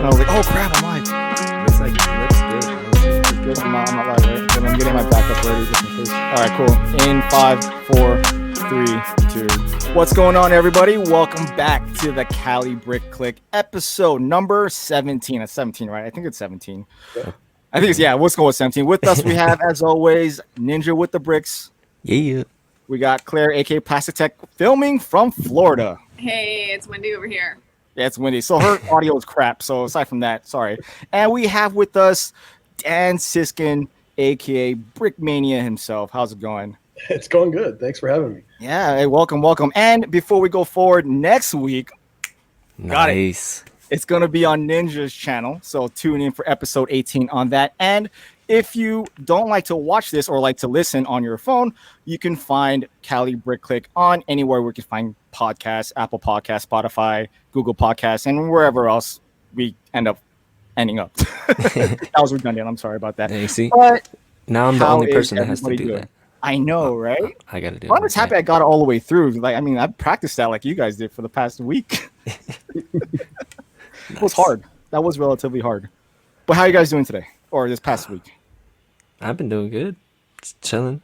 And I was like, oh crap, I'm live. Looks good. It's good. I'm not live, right? Then I'm getting my backup ready just in case. All right, cool. In 5, 4, 3, 2. What's going on, everybody? Welcome back to the Cali Brick Clique episode number 17. That's 17, right? I think it's 17. Yeah. I think it's, let's go with 17. With us, we have, as always, Ninja with the Bricks. Yeah. We got Claire, aka Plastic Tech, filming from Florida. Hey, it's windy over here. Yeah, it's windy. So her audio is crap. So aside from that, sorry. And we have with us Dan Siskind, aka Brickmania himself. How's it going? It's going good. Thanks for having me. Yeah, hey, welcome. And before we go forward, next week, nice. It's going to be on Ninja's channel. So tune in for episode 18 on that. And if you don't like to watch this or like to listen on your phone, you can find Cali Brick Clique on anywhere where you can find podcasts, Apple Podcasts, Spotify, Google Podcasts, and wherever else we ending up. That was redundant. I'm sorry about that. Yeah, you see, but now I'm the only person that has to do that. I know, right? I got to do it. I'm just happy I got it all the way through. Like, I mean, I practiced that like you guys did for the past week. It was hard. That was relatively hard. But how are you guys doing today or this past week? I've been doing good. Just chilling.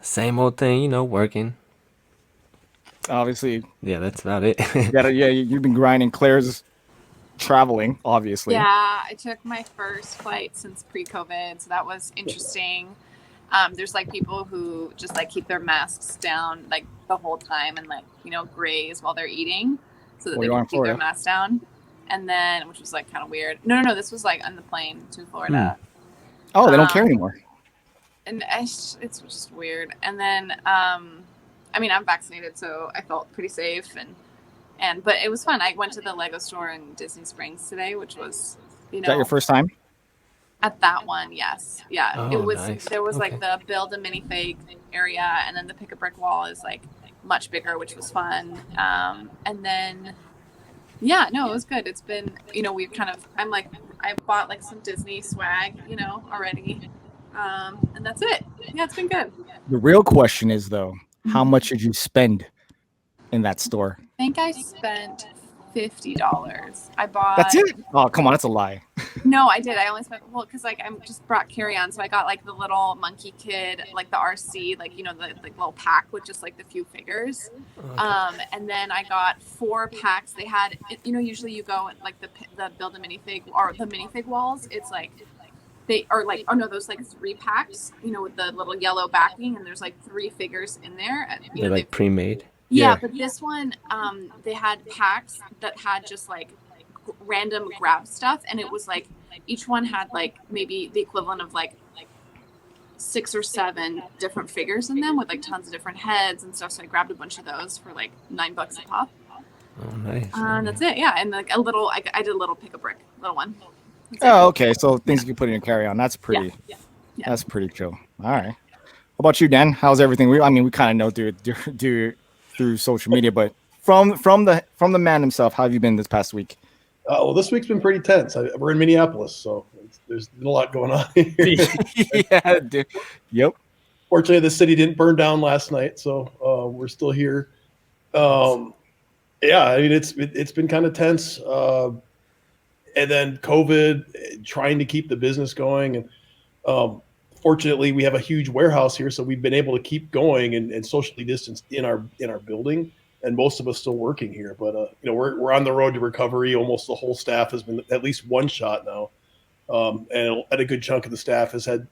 Same old thing, working. Obviously. Yeah, that's about it. You've been grinding. Claire's traveling, obviously. Yeah, I took my first flight since pre-COVID, so that was interesting. There's like people who just like keep their masks down like the whole time and like, graze while they're eating so that they can keep their masks down. And then, which was like kind of weird. No, this was like on the plane to Florida. Oh, they don't care anymore. And it's just weird. And then, I'm vaccinated, so I felt pretty safe. But it was fun. I went to the Lego store in Disney Springs today, which was, Is that your first time? At that one, yes. Yeah. Oh, it was. nice. There was Okay. like the build a minifig area, and then the pick a brick wall is like much bigger, which was fun. And then, it was good. It's been, we've kind of, I bought like some Disney swag, already. And that's it. Yeah, it's been good. The real question is, though, how much did you spend in that store? I think I spent $50. I bought. That's it? Oh, come on. That's a lie. No, I did. I only spent, because like I just brought carry-on. So I got like the little monkey kid, like the RC, like, the little pack with just like the few figures. Okay. And then I got 4 packs. They had, usually you go at like the build a minifig or the minifig walls. It's like, they are like, those like 3 packs, with the little yellow backing, and there's like 3 figures in there. And, They're like pre-made. Yeah, but this one, they had packs that had just like random grab stuff, and it was like each one had like maybe the equivalent of like 6 or 7 different figures in them with like tons of different heads and stuff. So I grabbed a bunch of those for like $9 a pop. Oh, nice. That's it. Yeah, and like a little, I did a little pick a brick, little one. Oh, okay. So things you can put in your carry-on. That's pretty. Yeah. That's pretty chill. All right. How about you, Dan? How's everything? We kind of know through social media, but from the man himself, how have you been this past week? Well, this week's been pretty tense. We're in Minneapolis, so there's been a lot going on here. Yeah, dude. Yep. Fortunately, the city didn't burn down last night, so we're still here. It's been kind of tense. And then COVID, trying to keep the business going. And fortunately, we have a huge warehouse here, so we've been able to keep going and socially distanced in our building. And most of us still working here, but we're on the road to recovery. Almost the whole staff has been at least 1 shot now, and a good chunk of the staff has had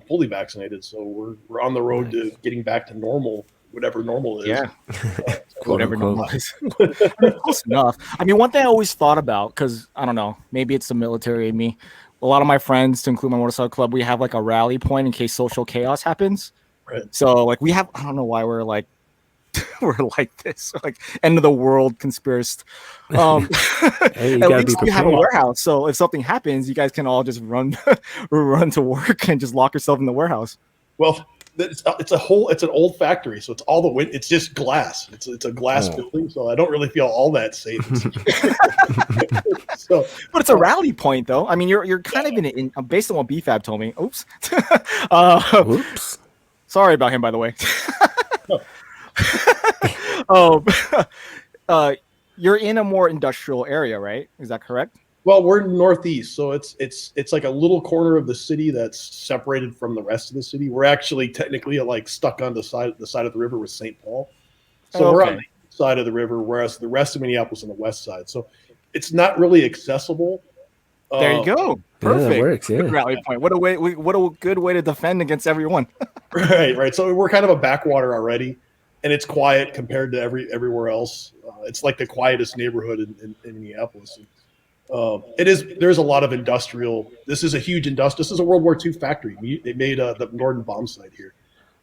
fully vaccinated. So we're on the road to getting back to normal, whatever normal is. Yeah, whatever normal is. Close enough. One thing I always thought about, because I don't know, maybe it's the military in me. A lot of my friends, to include my motorcycle club, we have like a rally point in case social chaos happens. Right. So like we have, I don't know why we're like this, like end of the world conspiracy. Hey, At least we have a warehouse, so if something happens, you guys can all just run to work and just lock yourself in the warehouse. Well, it's an old factory, so it's all it's just glass. It's a glass building, so I don't really feel all that safe. But it's a rally point, though. You're kind of in based on what BFAB told me. Oops. Oops. Sorry about him, by the way. You're in a more industrial area, right? Is that correct? Well, we're northeast, so it's like a little corner of the city that's separated from the rest of the city. We're actually technically like stuck on the side of the river with St. Paul. So we're on the east side of the river, whereas the rest of Minneapolis on the west side. So it's not really accessible. There you go. Perfect. Yeah, that works. Yeah. Good rally point. What a good way to defend against everyone. Right. So we're kind of a backwater already, and it's quiet compared to everywhere else. It's like the quietest neighborhood in Minneapolis. There's a lot of industrial. This is a huge This is a World War II factory. They made the Norden bomb site here.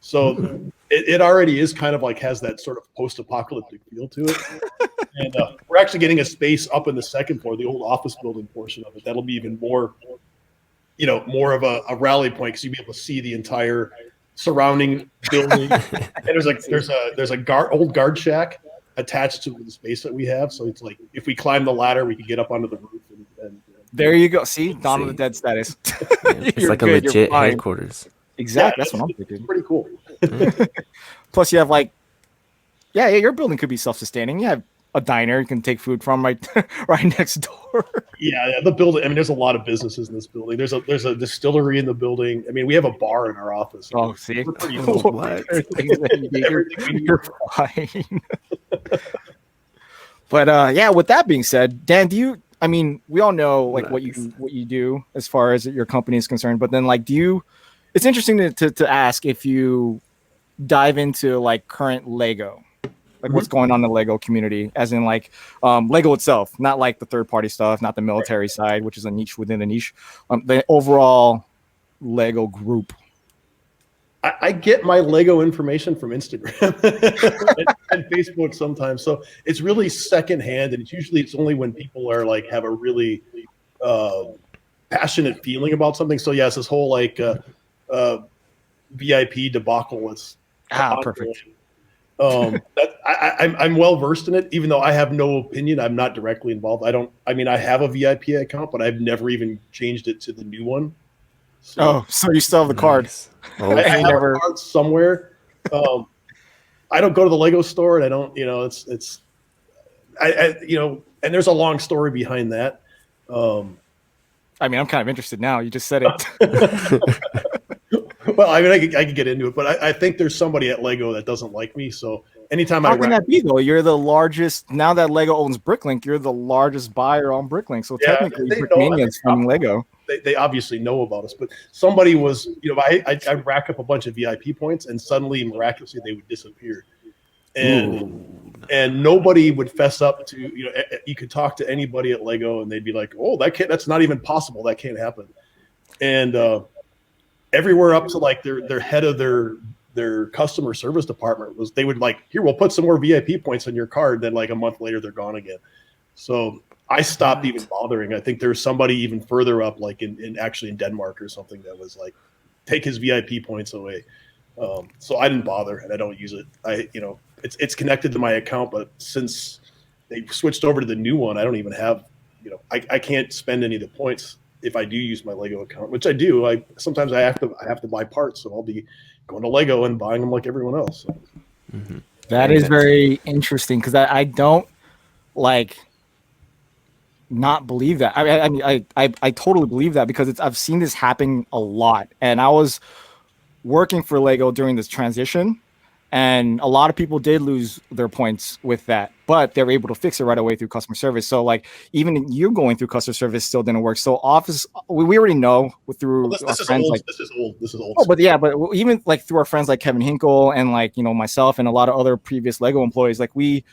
So it already is kind of like has that sort of post-apocalyptic feel to it. And we're actually getting a space up in the second floor, the old office building portion of it. That'll be even more of a rally point because you'll be able to see the entire surrounding building. And there's a old guard shack attached to the space that we have. So it's like if we climb the ladder, we can get up onto the roof. And there you go. See, Dawn of the Dead status. It's like a legit headquarters. Exactly. That's what I'm thinking. It's pretty cool. Plus, you have your building could be self-sustaining. You have a diner you can take food from right next door. Yeah, the building. I mean, there's a lot of businesses in this building. There's a distillery in the building. I mean, we have a bar in our office. Oh, see, we're pretty what? You're fine. But with that being said, Dan, we all know what you do as far as your company is concerned, but then it's interesting to ask if you dive into current Lego, what's going on in the Lego community, as in Lego itself, not the third party stuff, not the military side, which is a niche within a niche, the overall Lego group. I get my Lego information from Instagram and Facebook sometimes. So it's really secondhand, and it's only when people are have a really passionate feeling about something. So yes, this whole VIP debacle is perfect. I'm well versed in it, even though I have no opinion. I'm not directly involved. I have a VIP account, but I've never even changed it to the new one. So you still have the card? I have a card somewhere. I don't go to the Lego store, and I don't. And there's a long story behind that. I'm kind of interested now. You just said it. Well, I could get into it, but I think there's somebody at Lego that doesn't like me. So anytime how can that be though? You're the largest now that Lego owns Bricklink. You're the largest buyer on Bricklink. So technically, Brickmania is from Lego. They obviously know about us, but somebody was, I rack up a bunch of VIP points, and suddenly, miraculously, they would disappear, and nobody would fess up to. You could talk to anybody at Lego, and they'd be like, "Oh, that's not even possible. That can't happen," and everywhere up to their head of their customer service department was they would here, we'll put some more VIP points on your card. Then a month later, they're gone again. So I stopped even bothering. I think there's somebody even further up, in Denmark or something, that was take his VIP points away. So I didn't bother, and I don't use it. It's connected to my account, but since they switched over to the new one, I don't even have. I can't spend any of the points if I do use my Lego account, which I do. Sometimes I have to buy parts, so I'll be going to Lego and buying them like everyone else. So. Mm-hmm. That is very interesting because I don't not believe that. I totally believe that because I've seen this happen a lot, and I was working for Lego during this transition, and a lot of people did lose their points with that, but they were able to fix it right away through customer service. So even you going through customer service still didn't work. So office, we already know through our friends. This is old. Oh, but even through our friends like Kevin Hinkle and myself and a lot of other previous Lego employees, we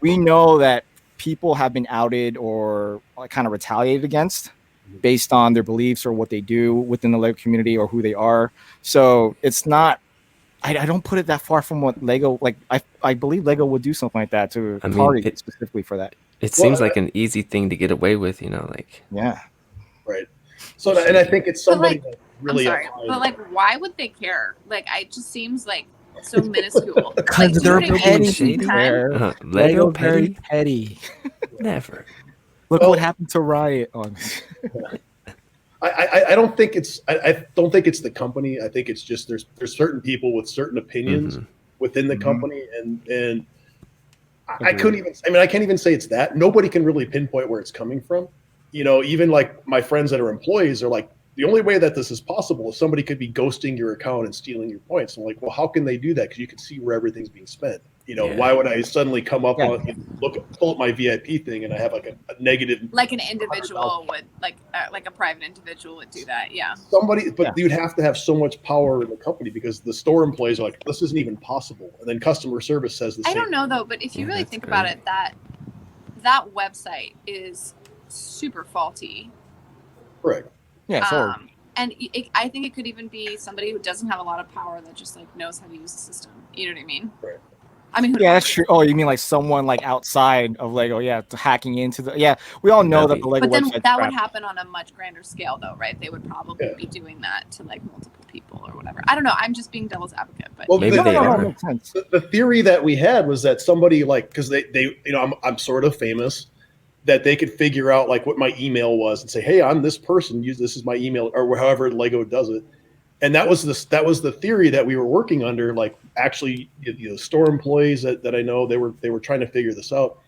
know that people have been outed or kind of retaliated against based on their beliefs or what they do within the Lego community or who they are. So it's not, I don't put it that far from what Lego, I believe Lego would do something like that to target specifically for that. It seems like an easy thing to get away with, Yeah. Right. So, and I think it's somebody that really. I'm sorry, but why would they care? It just seems so minuscule. Because they're petty. Lego petty. Never. Look what happened to Riot. I don't think it's. I don't think it's the company. I think it's just there's certain people with certain opinions within the company, and I couldn't even. I can't even say it's that. Nobody can really pinpoint where it's coming from. even like my friends that are employees are like, the only way that this is possible is somebody could be ghosting your account and stealing your points. I'm like, well, how can they do that? Because you can see where everything's being spent. Why would I suddenly come up on pull up my VIP thing and I have like a negative? Like an individual would, like a private individual would do that. Yeah. You'd have to have so much power in the company because the store employees are like, this isn't even possible. And then customer service says the same. I don't know though, but if you really think about it, that website is super faulty. Correct. Yeah. And I think it could even be somebody who doesn't have a lot of power that just like knows how to use the system. You know what I mean? Right. I mean, yeah, that's true. Oh, you mean like someone like outside of Lego? Yeah, hacking into the. Yeah, we all know that the Lego. But then website's that crap. would happen on a much grander scale, though, right? They would probably be doing that to like multiple people or whatever. I don't know. I'm just being devil's advocate, but maybe they are. Makes sense. The theory that we had was that somebody because they I'm sort of famous, that they could figure out like what my email was and say, hey, I'm this person. This is my email, or however Lego does it. And that was the theory that we were working under. Like actually, store employees that I know, they were trying to figure this out,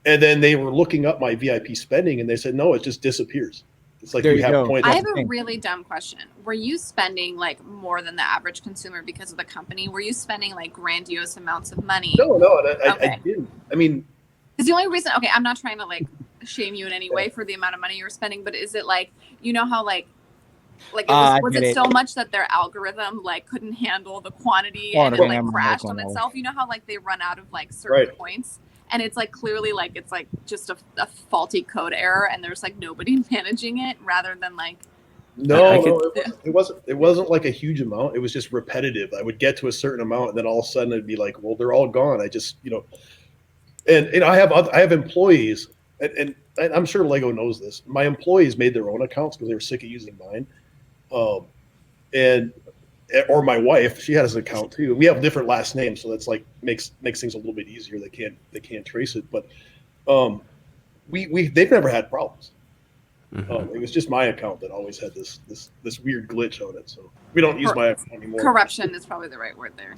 and then they were looking up my VIP spending, and they said no, it just disappears. It's like we have points. I have a really dumb question. Were you spending like more than the average consumer because of the company? Were you spending like grandiose amounts of money? No, I didn't. I mean, because the only reason, I'm not trying to like shame you in any way for the amount of money you were spending, but is it like how like was it so much that their algorithm like couldn't handle the quantity and it like crashed on itself? You know how like they run out of like certain points, and it's like clearly like it's like just a faulty code error, and there's like nobody managing it rather than like. It wasn't like a huge amount. It was just repetitive. I would get to a certain amount, and then all of a sudden it'd be like, well, they're all gone. I just and I have employees, and I'm sure Lego knows this. My employees made their own accounts because they were sick of using mine. Or my wife, she has an account too. We have different last names, so that's like makes things a little bit easier. They can't trace it, but they've never had problems. It was just my account that always had this weird glitch on it. So we don't use my account anymore. Corruption is probably the right word there.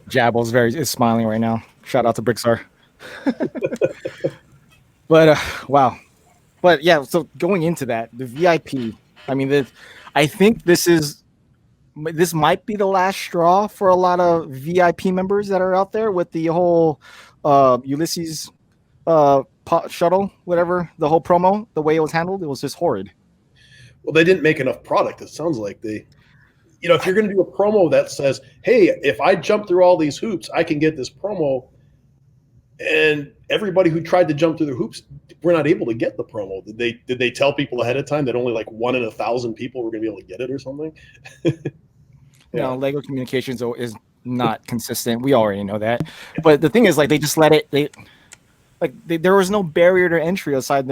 Jabbles is smiling right now. Shout out to Brixar. But wow. But yeah, so going into that, the VIP. I mean, I think this might be the last straw for a lot of VIP members that are out there with the whole Ulysses shuttle, whatever, the whole promo, the way it was handled, it was just horrid. Well, they didn't make enough product. It sounds like if you're going to do a promo that says, hey, if I jump through all these hoops, I can get this promo. And everybody who tried to jump through the hoops were not able to get the promo. Did they tell people ahead of time that only like 1 in 1,000 people were going to be able to get it or something? No, Lego communications is not consistent. We already know that. But the thing is, like, they just let it. There was no barrier to entry aside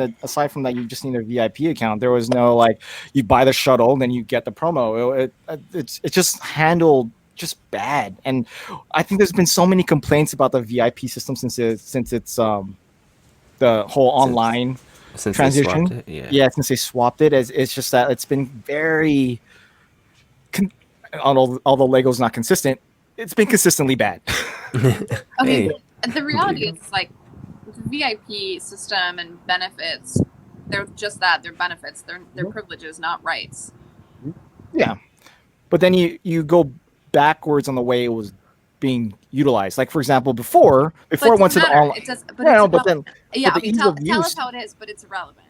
from that. You just need a VIP account. There was no like you buy the shuttle, then you get the promo. It's just handled just bad, and I think there's been so many complaints about the VIP system since it's the whole online transition. Since they swapped it, it's just that it's been very although Lego's not consistent, it's been consistently bad. Okay, the reality is like the VIP system and benefits, they're just that, they're benefits, they're privileges, not rights. Yeah, but then you go backwards on the way it was being utilized. Like for example, before it went to the online. It does, but then tell us how it is, but it's irrelevant.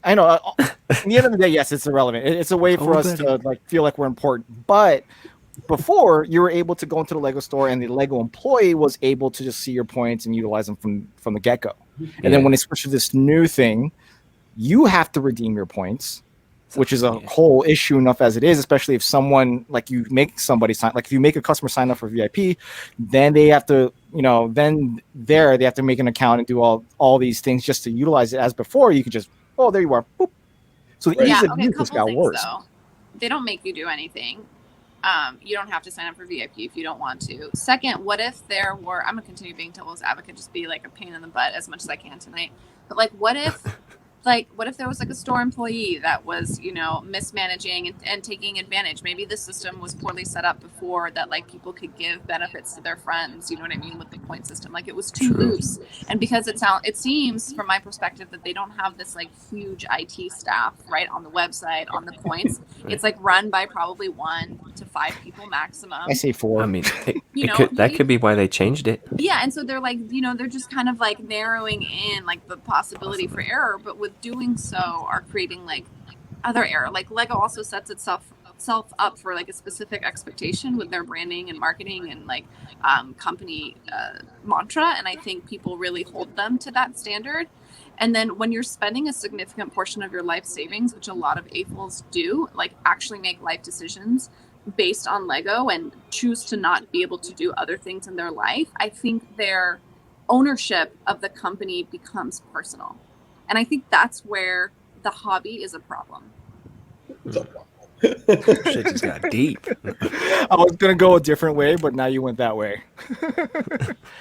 I know. At the end of the day, yes, it's irrelevant. It's a way for us to like feel like we're important. But before, you were able to go into the Lego store, and the Lego employee was able to just see your points and utilize them from the get go. And then when they switch to this new thing, you have to redeem your points, which is a whole issue enough as it is, especially if someone like you make somebody sign, like if you make a customer sign up for VIP, then they have to, they have to make an account and do all these things just to utilize it. As before, you could just, oh, there you are. Boop. So the ease of use just got worse. Though. They don't make you do anything. You don't have to sign up for VIP if you don't want to. Second, what if there were, I'm going to continue being devil's advocate, just be like a pain in the butt as much as I can tonight. But like, what if what if there was like a store employee that was, you know, mismanaging and taking advantage? Maybe the system was poorly set up before that, like people could give benefits to their friends, you know what I mean, with the point system. Like it was too loose. And because it seems from my perspective that they don't have this like huge IT staff right on the website on the points. Right. It's like run by probably 1 to 5 people maximum. I say 4. I mean, that could be why they changed it. Yeah, and so they're like, you know, they're just kind of like narrowing in like the possibility for error, but with doing so are creating like other error. Like Lego also sets itself up for like a specific expectation with their branding and marketing and like company mantra, and I think people really hold them to that standard. And then when you're spending a significant portion of your life savings, which a lot of AFOLs do, like actually make life decisions based on Lego and choose to not be able to do other things in their life, I think their ownership of the company becomes personal. And I think that's where the hobby is a problem. Shit just got deep. I was gonna go a different way, but now you went that way.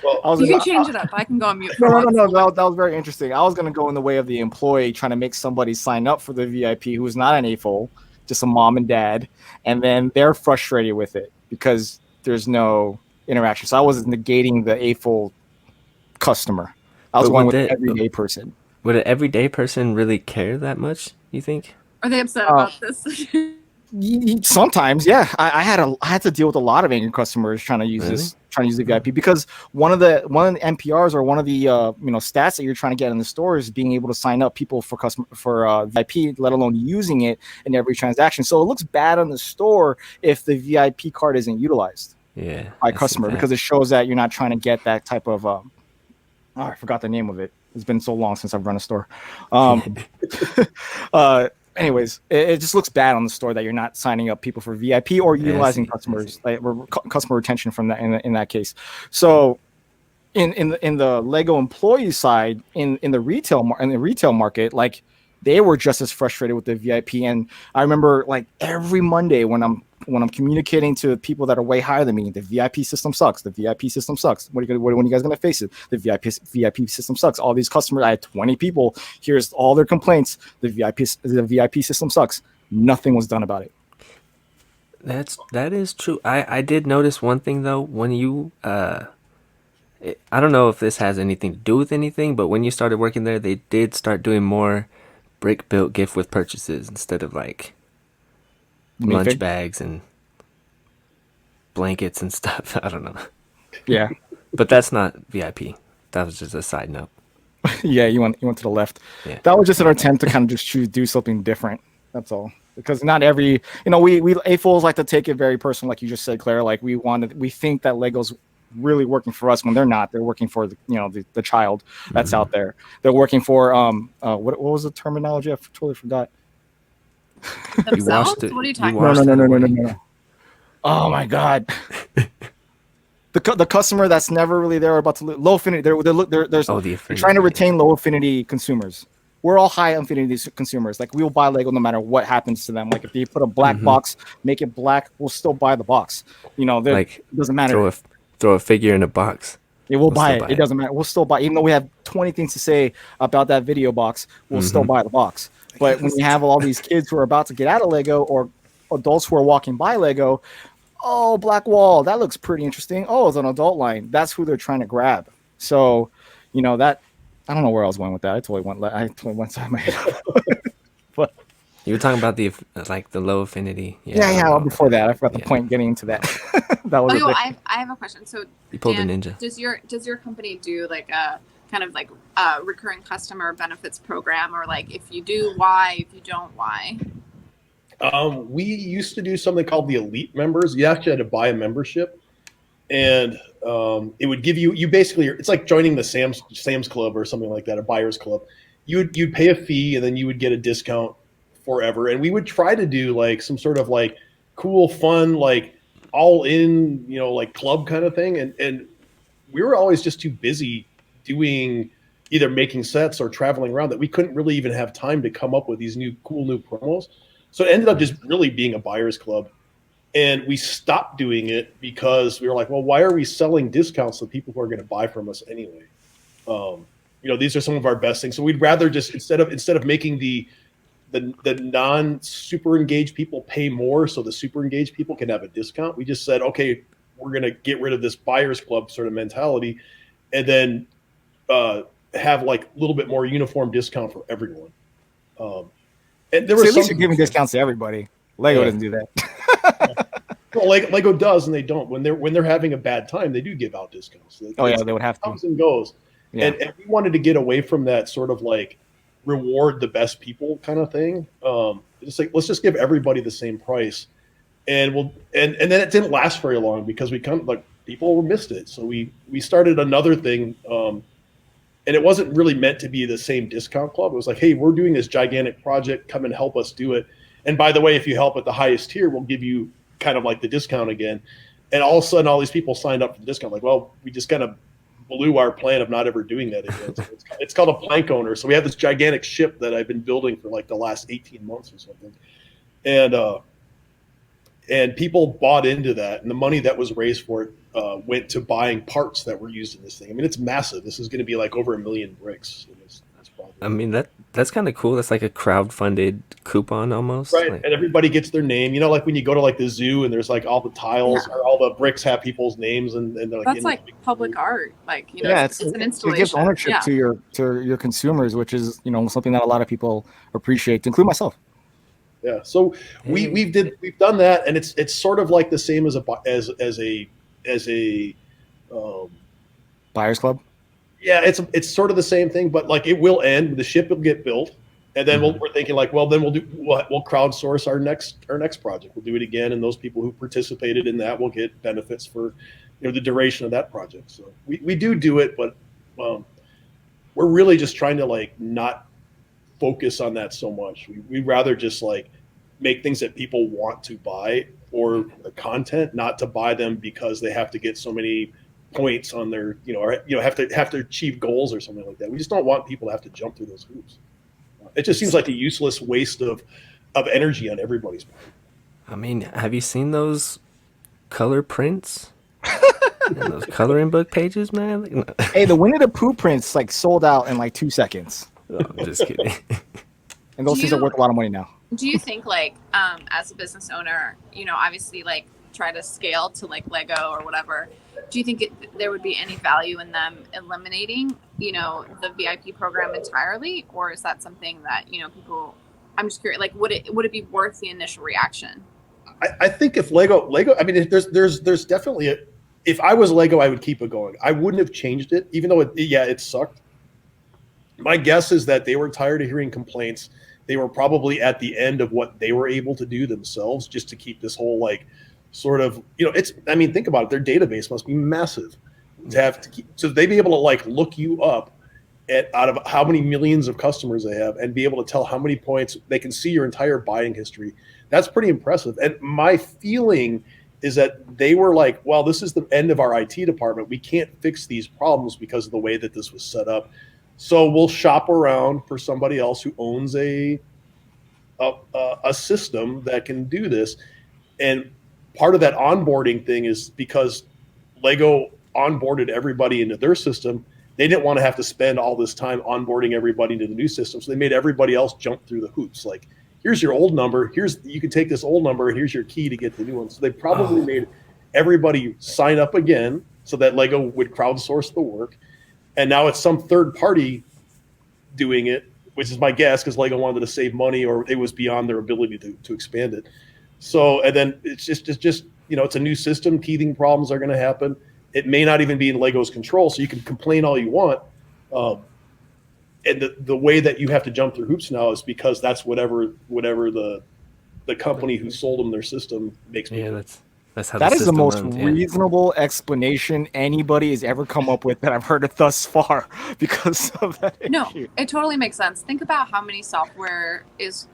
Well, You can change it up. I can go on mute. No. That was very interesting. I was gonna go in the way of the employee trying to make somebody sign up for the VIP who is not an AFOL, just a mom and dad, and then they're frustrated with it because there's no interaction. So I was negating the AFOL customer. I was going with the everyday person. Would an everyday person really care that much, you think? Are they upset about this? Sometimes, yeah. I had to deal with a lot of angry customers trying to use the VIP because one of the NPRs or one of the stats that you're trying to get in the store is being able to sign up people for VIP, let alone using it in every transaction. So it looks bad on the store if the VIP card isn't utilized by customer because it shows that you're not trying to get that type of I forgot the name of it. It's been so long since I've run a store. Anyways, it just looks bad on the store that you're not signing up people for VIP or utilizing customers, like customer retention from that in that case. So, in the Lego employee side, in the retail market, like they were just as frustrated with the VIP. And I remember like every Monday when I'm communicating to people that are way higher than me, the VIP system sucks. The VIP system sucks. When are you guys gonna face it? The VIP system sucks. All these customers, I had 20 people. Here's all their complaints. The VIP system sucks. Nothing was done about it. That is true. I did notice one thing though. When you I don't know if this has anything to do with anything, but when you started working there, they did start doing more brick built gift with purchases instead of like lunch bags and blankets and stuff. I don't know. Yeah. But that's not VIP. That was just a side note. Yeah, you went to the left. Yeah. That was just an attempt to kind of just do something different. That's all. Because not every, we AFOLs like to take it very personal, like you just said, Claire. Like we think that Lego's really working for us when they're not. They're working for the child that's out there. They're working for what was the terminology? I totally forgot. Themselves? What are you talking about? No. Oh my God. The customer that's never really there about to low affinity. They're trying to retain low affinity consumers. We're all high affinity consumers. Like we will buy Lego no matter what happens to them. Like if they put a black box, make it black, we'll still buy the box. It doesn't matter. Throw a figure in a box. Yeah, we'll buy it. It doesn't matter. We'll still buy it. Even though we have 20 things to say about that video box, we'll still buy the box. But when you have all these kids who are about to get out of Lego or adults who are walking by Lego, oh, black wall, that looks pretty interesting. Oh, it's an adult line. That's who they're trying to grab. So, that I don't know where I was going with that. I totally went side my head. But you were talking about the low affinity. Yeah. Before that, I forgot the point getting into that. That was. I have a question. So you pulled Dan, a ninja. Does your company do like a kind of like recurring customer benefits program, or like if you do, why? If you don't, why? We used to do something called the Elite Members. You actually had to buy a membership, and it would give you basically, it's like joining the Sam's Club or something like that, a buyer's club. You'd pay a fee, and then you would get a discount forever. And we would try to do like some sort of like cool, fun, like all in, like club kind of thing. And we were always just too busy doing either making sets or traveling around that we couldn't really even have time to come up with these cool new promos. So it ended up just really being a buyer's club. And we stopped doing it because we were like, well, why are we selling discounts to people who are going to buy from us anyway? these are some of our best things. So we'd rather just instead of making the non super engaged people pay more so the super engaged people can have a discount, we just said, okay, we're going to get rid of this buyer's club sort of mentality, and then have like a little bit more uniform discount for everyone. And there was at least you're giving discounts to everybody. Lego doesn't do that. Well, Lego does, and they don't. When they're having a bad time, they do give out discounts. They would have to. Comes and goes. Yeah. And we wanted to get away from that sort of like reward the best people kind of thing. It's like, let's just give everybody the same price, and then it didn't last very long because we kind of like people missed it. So we started another thing, and it wasn't really meant to be the same discount club. It was like, hey, we're doing this gigantic project, come and help us do it. And by the way, if you help at the highest tier, we'll give you kind of like the discount again. And all of a sudden, all these people signed up for the discount. Like, well, we just kind of blew our plan of not ever doing that again. So it's called a plank owner. So we have this gigantic ship that I've been building for like the last 18 months or something. And people bought into that. And the money that was raised for it went to buying parts that were used in this thing. I mean, it's massive. This is going to be like over 1 million bricks in this project. I mean, that's kind of cool. That's like a crowd-funded coupon almost. Right, like, and everybody gets their name. Like when you go to like the zoo and there's like all the tiles or all the bricks have people's names and they're like, that's like public art. Like, it's an installation. It gives ownership to your consumers, which is, something that a lot of people appreciate, to include myself. Yeah. So we've done that, and it's sort of like the same as a buyer's club. Yeah, it's sort of the same thing, but like it will end. The ship will get built, and then we're thinking like, well, then we'll crowdsource our next project. We'll do it again, and those people who participated in that will get benefits for the duration of that project. So we do it, but we're really just trying to like not focus on that so much. We'd rather just like make things that people want to buy or content, not to buy them because they have to get so many points on their, or have to achieve goals or something like that. We just don't want people to have to jump through those hoops. It just seems like a useless waste of energy on everybody's part. I mean, have you seen those color prints? And those coloring book pages, man? Hey, the Winnie the Pooh prints like sold out in like 2 seconds. Oh, I'm just kidding. And those things are worth a lot of money now. Do you think like as a business owner, obviously like try to scale to like Lego or whatever, do you think there would be any value in them eliminating, the VIP program entirely? Or is that something that, people, I'm just curious, like, would it be worth the initial reaction? I think if Lego, I mean, there's definitely if I was Lego, I would keep it going. I wouldn't have changed it, even though it sucked. My guess is that they were tired of hearing complaints. They were probably at the end of what they were able to do themselves just to keep this whole like sort of, think about it. Their database must be massive to have to keep, so they'd be able to like look you up out of how many millions of customers they have and be able to tell how many points they can see your entire buying history. That's pretty impressive. And my feeling is that they were like, well, this is the end of our IT department. We can't fix these problems because of the way that this was set up. So we'll shop around for somebody else who owns a system that can do this. And part of that onboarding thing is because Lego onboarded everybody into their system, they didn't want to have to spend all this time onboarding everybody into the new system. So they made everybody else jump through the hoops. Like, here's your old number. You can take this old number, and here's your key to get the new one. So they probably made everybody sign up again so that Lego would crowdsource the work. And now it's some third party doing it, which is my guess because Lego wanted to save money or it was beyond their ability to expand it. So, and then it's just it's a new system. Teething problems are going to happen. It may not even be in Lego's control, so you can complain all you want. And the way that you have to jump through hoops now is because that's whatever the company who sold them their system makes. Yeah, that's how that is the most runs, reasonable explanation anybody has ever come up with that I've heard it thus far because of that issue. No, it totally makes sense. Think about how many software is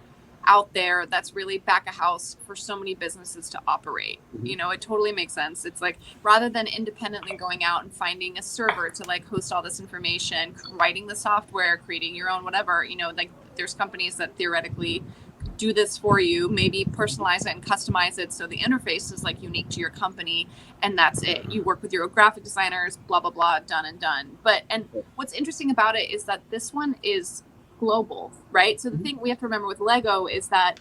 out there that's really back of house for so many businesses to operate. Mm-hmm. It totally makes sense. It's like rather than independently going out and finding a server to like host all this information, writing the software, creating your own whatever, like there's companies that theoretically do this for you, maybe personalize it and customize it so the interface is like unique to your company, and that's it. You work with your graphic designers, blah blah blah, done and done. And what's interesting about it is that this one is global, right? So the thing we have to remember with Lego is that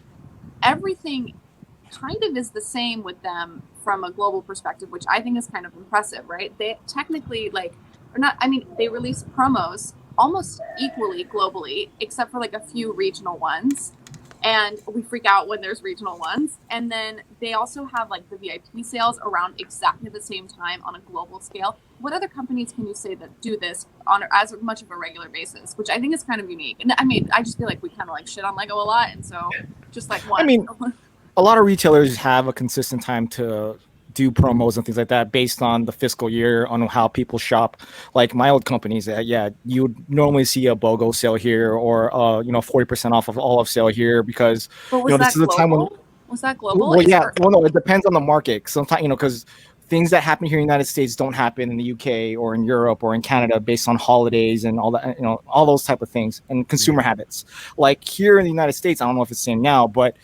everything kind of is the same with them from a global perspective, which I think is kind of impressive, right? They technically they release promos almost equally globally, except for like a few regional ones. And we freak out when there's regional ones. And then they also have like the VIP sales around exactly the same time on a global scale. What other companies can you say that do this on as much of a regular basis, which I think is kind of unique? And I mean, I just feel like we kind of like shit on Lego a lot. And so just like one. I mean, a lot of retailers have a consistent time to do promos and things like that based on the fiscal year, on how people shop. Like my old companies, you would normally see a BOGO sale here, or 40% off of all of sale here, because this is the time when. Was that global? Well, yeah. Well, no, it depends on the market. Sometimes, because things that happen here in the United States don't happen in the UK or in Europe or in Canada based on holidays and all that, all those type of things and consumer habits. Like here in the United States, I don't know if it's the same now, but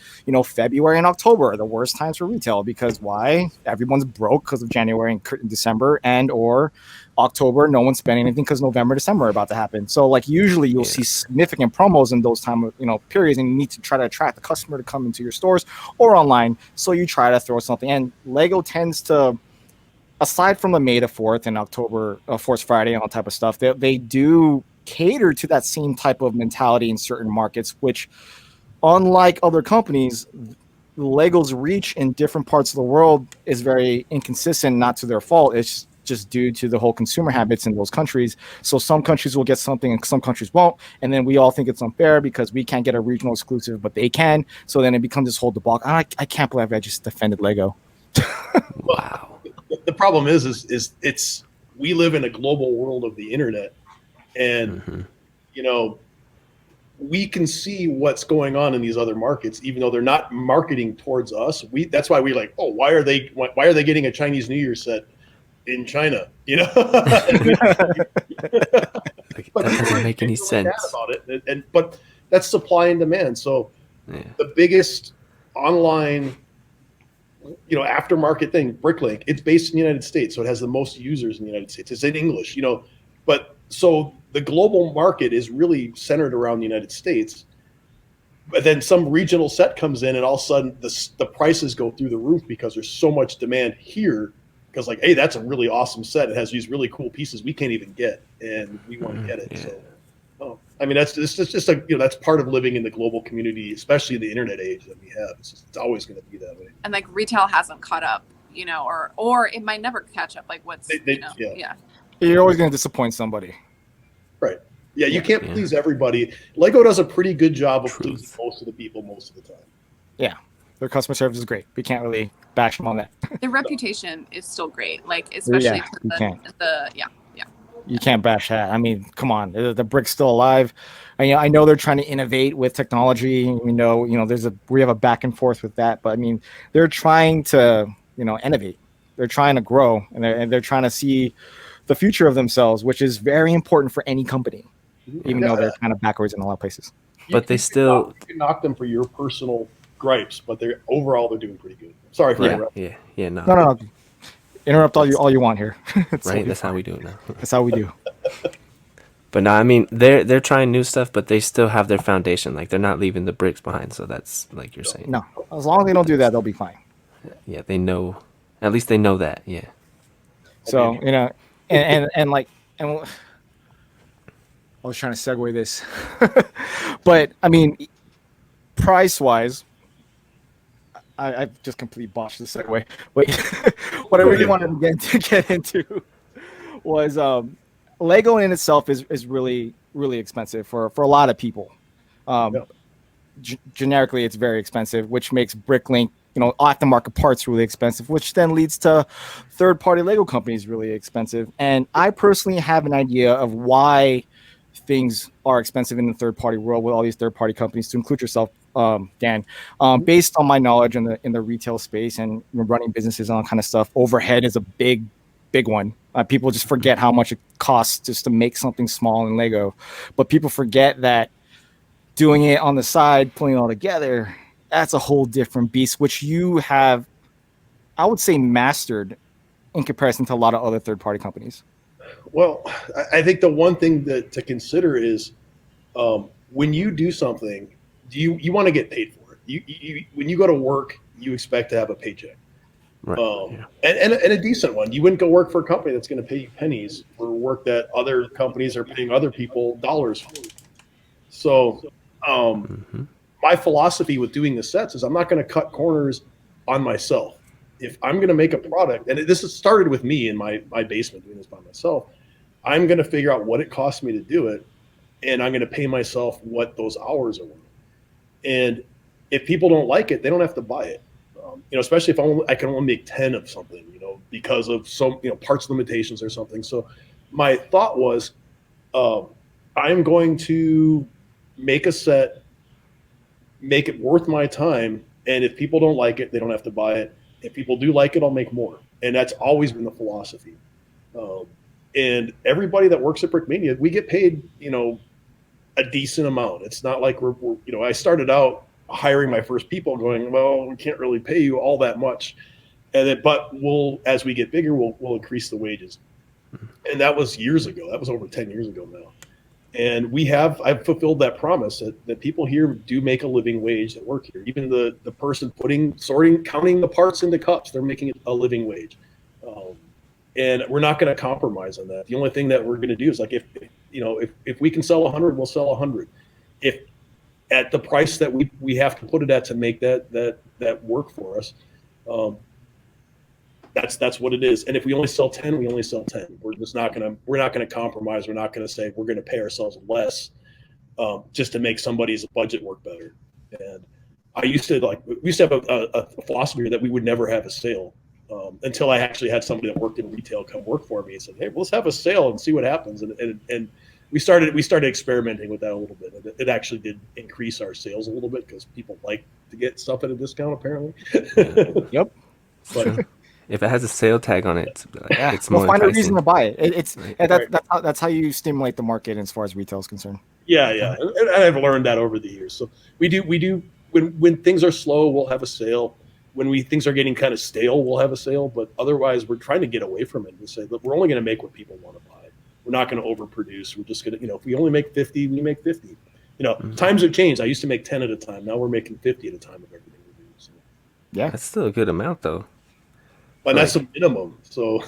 February and October are the worst times for retail, because why? Everyone's broke because of January and December, and or October, no one's spending anything because November, December are about to happen. So like usually you'll see significant promos in those time periods, and you need to try to attract the customer to come into your stores or online. So you try to throw something, and Lego tends to, aside from the May the 4th and October 4th Friday and all type of stuff, they do cater to that same type of mentality in certain markets, which, unlike other companies, Lego's reach in different parts of the world is very inconsistent, not to their fault. It's just due to the whole consumer habits in those countries. So some countries will get something and some countries won't. And then we all think it's unfair because we can't get a regional exclusive, but they can. So then it becomes this whole debacle. I can't believe I just defended Lego. Wow. The problem is it's we live in a global world of the internet, and we can see what's going on in these other markets, even though they're not marketing towards us. That's why we like, why are they getting a Chinese New Year set in China? That doesn't make any sense about it. But that's supply and demand. So the biggest online aftermarket thing, Bricklink, it's based in the United States, so it has the most users in the United States. It's in English, but so the global market is really centered around the United States. But then some regional set comes in, and all of a sudden the prices go through the roof because there's so much demand here. Because like, hey, that's a really awesome set. It has these really cool pieces we can't even get, and we want to get it. Yeah. So, I mean, that's just that's part of living in the global community, especially in the internet age that we have. It's always going to be that way. And like retail hasn't caught up, or it might never catch up. Like what's yeah. You're always going to disappoint somebody. Right. Yeah, you can't please everybody. Lego does a pretty good job of pleasing most of the people most of the time. Yeah. Their customer service is great. We can't really bash them on that. Their reputation is still great. Like, especially You can't bash that. I mean, come on. The brick's still alive. I know they're trying to innovate with technology. We have a back and forth with that. But I mean, they're trying to, innovate. They're trying to grow, and they're trying to see the future of themselves, which is very important for any company, even though they're kind of backwards in a lot of places. But they still you can knock them for your personal gripes, but they're doing pretty good. Sorry for interrupting. No. Interrupt all you want here. Right, that's how we do it now. That's how we do. But no, I mean they're trying new stuff, but they still have their foundation. Like they're not leaving the bricks behind. So that's like you're saying. No, as long as they don't do that, they'll be fine. Yeah, they know. At least they know that. Yeah. So and I was trying to segue this, but I mean, price wise. I just completely botched the segue. Wait, what I really wanted to get into was Lego in itself is really, really expensive for a lot of people. Generically, it's very expensive, which makes Bricklink, aftermarket parts really expensive, which then leads to third-party Lego companies really expensive. And I personally have an idea of why things are expensive in the third-party world with all these third-party companies, to include yourself, Dan. Based on my knowledge in the retail space and running businesses and all kind of stuff, overhead is a big one. People just forget how much it costs just to make something small in Lego, but people forget that doing it on the side, pulling it all together, that's a whole different beast, which you have, I would say, mastered in comparison to a lot of other third-party companies. Well, I think the one thing that to consider is when you do something, you want to get paid for it. You when you go to work, you expect to have a paycheck, Right. and a decent one. You wouldn't go work for a company that's going to pay you pennies for work that other companies are paying other people dollars for. So, my philosophy with doing the sets is I'm not going to cut corners on myself. If I'm going to make a product, and this has started with me in my basement doing this by myself, I'm going to figure out what it costs me to do it, and I'm going to pay myself what those hours are worth. And if people don't like it, they don't have to buy it. Especially if I can only make 10 of something, because of some parts limitations or something. So my thought was, I'm going to make a set, make it worth my time, and if people don't like it, they don't have to buy it. If people do like it, I'll make more. And that's always been the philosophy. And everybody that works at Brickmania, we get paid, a decent amount. It's not like we're I started out hiring my first people going, well, we can't really pay you all that much. But as we get bigger, we'll increase the wages. And that was years ago. That was over 10 years ago now. And I've fulfilled that promise that people here do make a living wage that work here. Even the person counting the parts into cups, they're making a living wage. And we're not going to compromise on that. The only thing that we're going to do is, like, if we can sell 100, we'll sell 100. If at the price that we have to put it at to make that work for us, that's what it is. And if we only sell 10, we only sell 10. We're not going to compromise. We're not going to say we're going to pay ourselves less just to make somebody's budget work better. And we used to have a philosophy that we would never have a sale until I actually had somebody that worked in retail come work for me and said, hey, well, let's have a sale and see what happens. And we started experimenting with that a little bit. It actually did increase our sales a little bit because people like to get stuff at a discount, apparently. Yep. But if it has a sale tag on it, it's more find enticing. a reason to buy it. It's Right. That's how you stimulate the market as far as retail is concerned. Yeah. And I've learned that over the years. So we do when things are slow, we'll have a sale. When things are getting kind of stale, we'll have a sale. But otherwise, we're trying to get away from it and say, look, we're only going to make what people want to buy. We're not going to overproduce. We're just going to, if we only make 50, we make 50. Times have changed. I used to make 10 at a time. Now we're making 50 at a time of everything we do. So. Yeah, that's still a good amount, though. But that's a minimum. So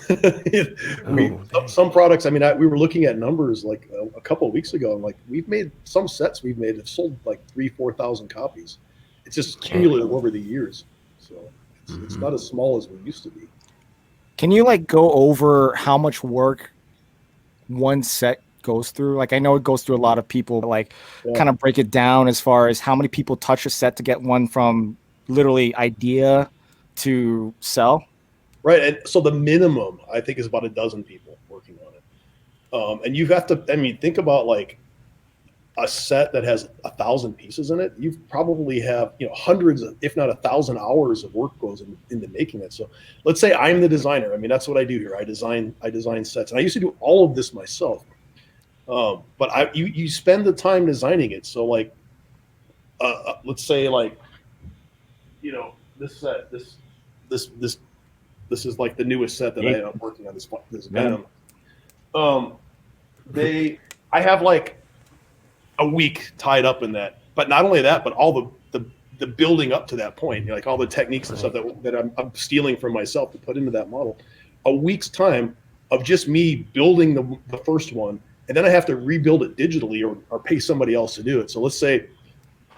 some products, we were looking at numbers like a couple of weeks ago, and like we've made some sets have sold like 3,000-4,000 copies. It's just cumulative over the years. So it's not as small as we used to be. Can you go over how much work one set goes through? Like, I know it goes through a lot of people, but kind of break it down as far as how many people touch a set to get one from literally idea to sell. Right. And so the minimum, I think, is about a dozen people working on it. And you have to, think about a set that has 1,000 pieces in it. You probably have, hundreds of, if not 1,000 hours of work goes into making it. So let's say I'm the designer. that's what I do here. I design sets. And I used to do all of this myself. But you spend the time designing it. So let's say this set, this is like the newest set that I'm working on, this Venom. I have a week tied up in that. But not only that, but all the building up to that point, all the techniques and stuff that I'm stealing from myself to put into that model. A week's time of just me building the first one, and then I have to rebuild it digitally or pay somebody else to do it. So let's say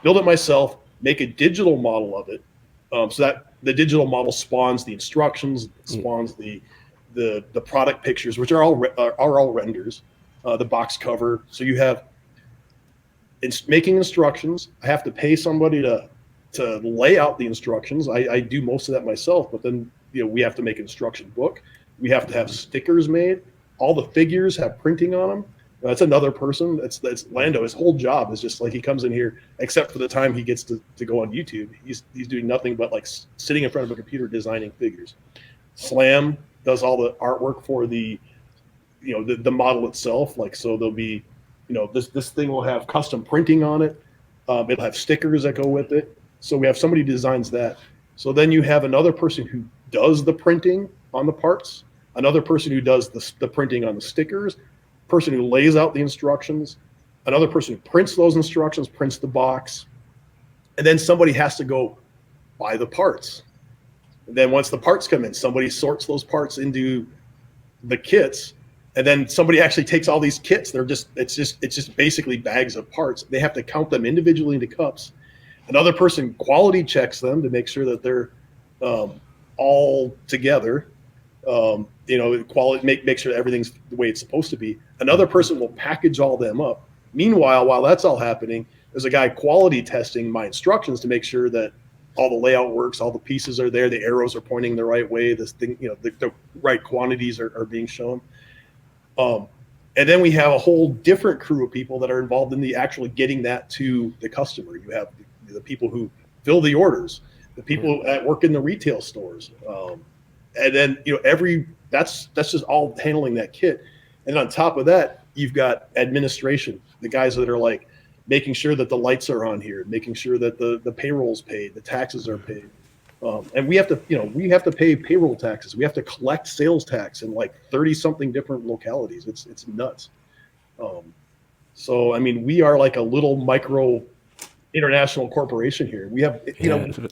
build it myself, make a digital model of it, so that the digital model spawns the instructions, spawns the product pictures, which are all renders, the box cover. So you have making instructions. I have to pay somebody to lay out the instructions. I do most of that myself, but then we have to make an instruction book. We have to have stickers made. All the figures have printing on them. That's another person. That's Lando. His whole job is just he comes in here, except for the time he gets to go on YouTube. He's doing nothing but sitting in front of a computer designing figures. Slam does all the artwork for the model itself. So there'll be, this thing will have custom printing on it. It'll have stickers that go with it. So we have somebody who designs that. So then you have another person who does the printing on the parts, another person who does the printing on the stickers, person who lays out the instructions, another person who prints those instructions, prints the box, and then somebody has to go buy the parts. And then once the parts come in, somebody sorts those parts into the kits, and then somebody actually takes all these kits. It's just basically bags of parts. They have to count them individually into cups. Another person quality checks them to make sure that they're all together. Quality make sure everything's the way it's supposed to be. Another person will package all them up. Meanwhile, while that's all happening, there's a guy quality testing my instructions to make sure that all the layout works, all the pieces are there, the arrows are pointing the right way, this thing, the right quantities are being shown. And then we have a whole different crew of people that are involved in the actually getting that to the customer. You have the people who fill the orders, the people that work in the retail stores, and then that's just all handling that kit. And on top of that, you've got administration, the guys that are like making sure that the lights are on here, making sure that the payroll's paid, the taxes are paid. And we have to pay payroll taxes. We have to collect sales tax in like 30 something different localities. It's nuts. So, I mean, we are like a little micro international corporation here. We have,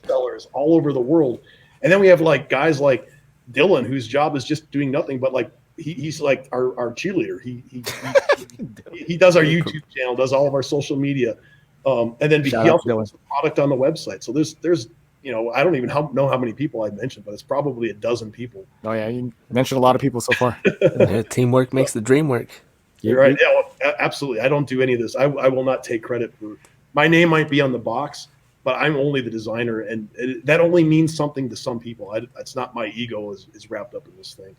sellers all over the world. And then we have like guys like Dylan, whose job is just doing nothing, but like, he's like our cheerleader. He does our YouTube channel, does all of our social media. And then he also puts the product on the website. So there's I don't even know how many people I mentioned, but it's probably a dozen people. Oh yeah, you mentioned a lot of people so far. Teamwork makes the dream work. You're right. Yeah, well, absolutely. I don't do any of this. I will not take credit for. My name might be on the box, but I'm only the designer, and that only means something to some people. It's not my ego is wrapped up in this thing.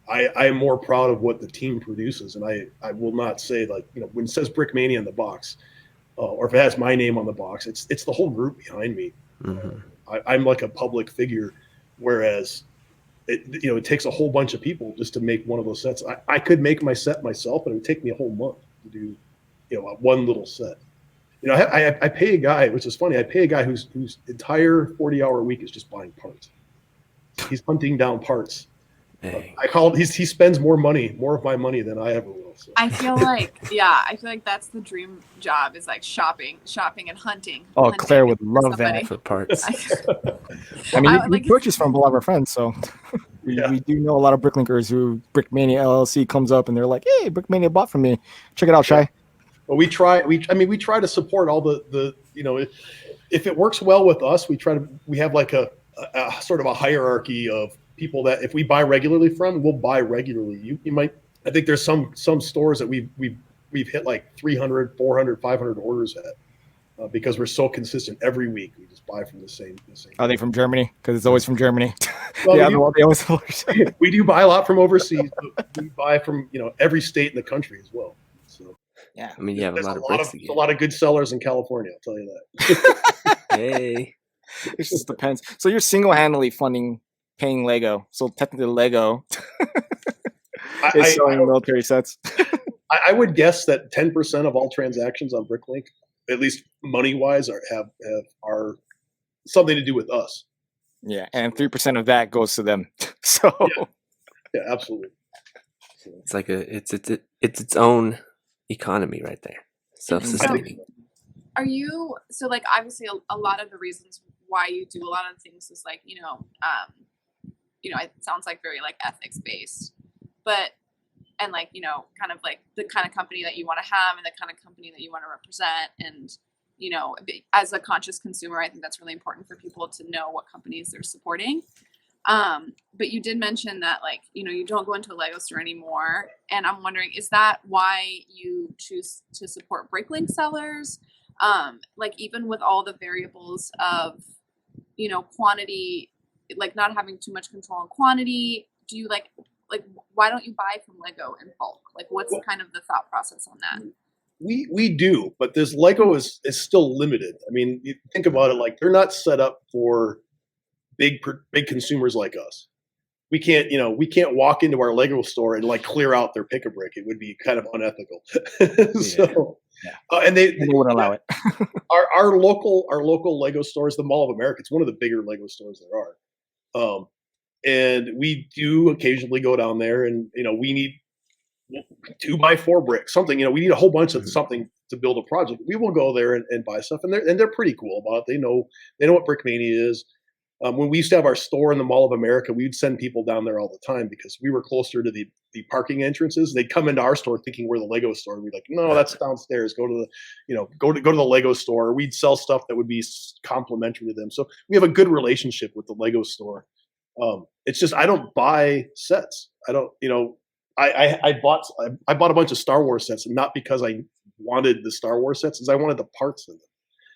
I am more proud of what the team produces, and I will not say like when it says Brickmania on the box, or if it has my name on the box, it's the whole group behind me. Mm-hmm. I'm like a public figure, whereas it takes a whole bunch of people just to make one of those sets. I could make my set myself, but it would take me a whole month to do one little set. I pay a guy, which is funny. I pay a guy whose entire 40-hour week is just buying parts. He's hunting down parts. Hey. He spends more of my money than I ever will. So. I feel like that's the dream job, is like shopping and hunting. Oh, hunting Claire would love that for parts. I mean, we purchase from a lot of our friends, so we do know a lot of Bricklinkers who Brickmania LLC comes up and they're like, "Hey, Brickmania bought from me. Check it out, Shy." Well, we try to support all the if it works well with us, we have like a sort of a hierarchy of people that if we buy regularly from, we'll buy regularly. You might, I think there's some stores that we've hit like 300, 400, 500 orders at because we're so consistent every week. We just buy from the same. Are they from Germany? Because it's always from Germany. Well, we do buy a lot from overseas, but we buy from every state in the country as well. So yeah, I mean you have a lot of bricks. A lot of good sellers in California. I'll tell you that. Hey, it just depends. So you're single-handedly paying Lego. So technically Lego is selling military sets. I would guess that 10% of all transactions on Bricklink, at least money-wise, are something to do with us. Yeah, and 3% of that goes to them. So yeah, absolutely. It's like it's its own economy right there. Self-sustaining. Are you like obviously a lot of the reasons why you do a lot of things is like it sounds like very like ethics based, and like kind of like the kind of company that you want to have and the kind of company that you want to represent, and as a conscious consumer, I think that's really important for people to know what companies they're supporting. But you did mention that like you don't go into a Lego store anymore, and I'm wondering, is that why you choose to support Bricklink sellers? Like even with all the variables of quantity, like not having too much control on quantity, do you like why don't you buy from Lego in bulk? Like what's kind of the thought process on that? We do, but this Lego is still limited. I mean, you think about it, like they're not set up for big consumers like us. We can't walk into our Lego store and like clear out their pick-a-brick. It would be kind of unethical. So And they wouldn't allow it. our local Lego store is the Mall of America. It's one of the bigger Lego stores there are. And we do occasionally go down there, and we need 2x4 bricks, something. We need a whole bunch of something to build a project. We will go there and buy stuff, and they're pretty cool about it. They know what Brickmania is. When we used to have our store in the Mall of America, we would send people down there all the time because we were closer to the parking entrances. They'd come into our store thinking we're the Lego store. We'd be like, no, that's downstairs. Go to the, go to the Lego store. We'd sell stuff that would be complimentary to them. So we have a good relationship with the Lego store. It's just I don't buy sets. I don't, I bought a bunch of Star Wars sets, and not because I wanted the Star Wars sets, is I wanted the parts in them.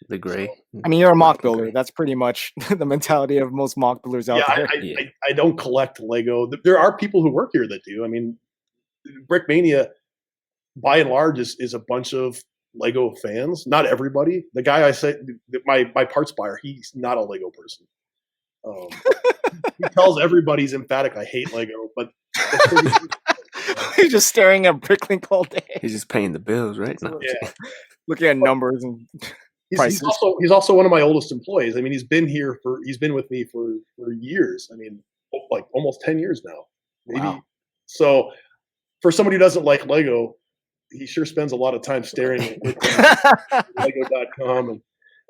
The gray. I mean, you're a mock builder. That's pretty much the mentality of most mock builders out there. I don't collect Lego. There are people who work here that do. I mean, Brickmania, by and large, is a bunch of Lego fans. Not everybody. The guy I said, my parts buyer, he's not a Lego person. He tells everybody he's emphatic, I hate Lego, but he's just staring at Bricklink all day. He's just paying the bills right now. Yeah. Looking at numbers and prices. He's also one of my oldest employees. I mean, he's been with me for years. I mean, like almost 10 years now. Maybe. Wow. So for somebody who doesn't like Lego, he sure spends a lot of time staring at Lego.com.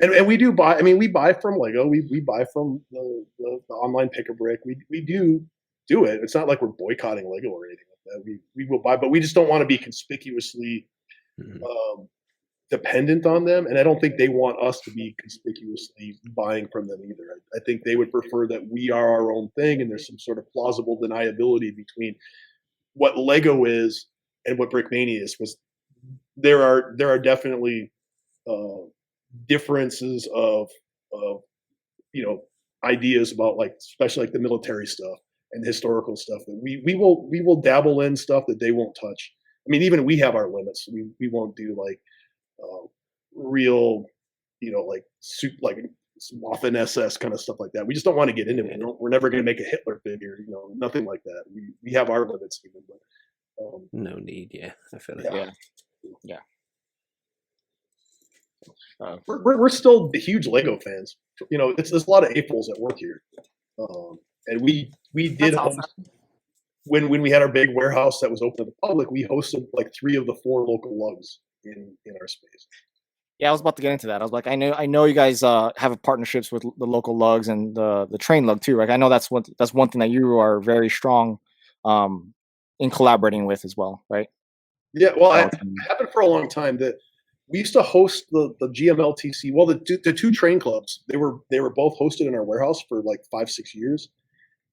And we do buy. I mean, we buy from Lego. We buy from the online pick a brick. We do it. It's not like we're boycotting Lego or anything like that. We will buy, but we just don't want to be conspicuously dependent on them. And I don't think they want us to be conspicuously buying from them either. I think they would prefer that we are our own thing, and there's some sort of plausible deniability between what Lego is and what Brickmania is. Was there are definitely differences of ideas about, like, especially like the military stuff and historical stuff that we will dabble in stuff that they won't touch. I mean, even we have our limits. We won't do like real, like Waffen SS kind of stuff like that. We just don't want to get into it. We're never going to make a Hitler figure, nothing like that. We have our limits even, but no need. Yeah, I feel like yeah. We're still huge Lego fans. There's a lot of AFOLs that work here, and we did host, when we had our big warehouse that was open to the public. We hosted like 3 of the 4 local lugs in our space. Yeah, I was about to get into that. I was like, I know you guys have partnerships with the local lugs and the train lug too. Like, I know that's one thing that you are very strong in collaborating with as well, right? Yeah, well, it happened for a long time that we used to host the GMLTC. Well, the 2 train clubs, they were both hosted in our warehouse for like 5-6 years.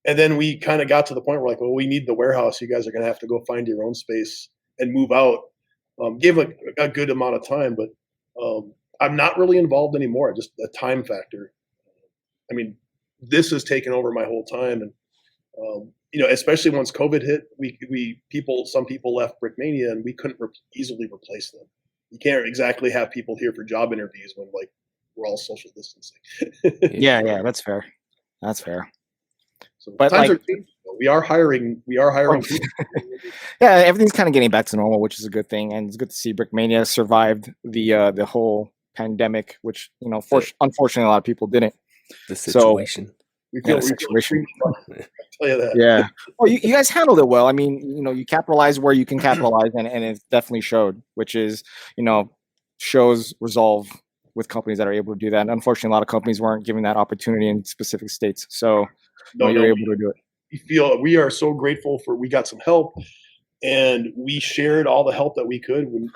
And then we kind of got to the point where, like, well, we need the warehouse. You guys are going to have to go find your own space and move out. Gave a good amount of time, but I'm not really involved anymore. Just a time factor. I mean, this has taken over my whole time. And, especially once COVID hit, some people left Brickmania, and we couldn't easily replace them. You can't exactly have people here for job interviews when, like, we're all social distancing. yeah, that's fair. That's fair. So, but times are changing. We are hiring people. Yeah, everything's kind of getting back to normal, which is a good thing, and it's good to see Brickmania survived the whole pandemic, which unfortunately a lot of people didn't. The situation. So, we feel the situation. I'll tell you that. Yeah. Well, you guys handled it well. I mean, you capitalize where you can capitalize, and it definitely showed, which is, shows resolve with companies that are able to do that. And unfortunately, a lot of companies weren't given that opportunity in specific states. So you're able to do it. We are so grateful we got some help, and we shared all the help that we could. When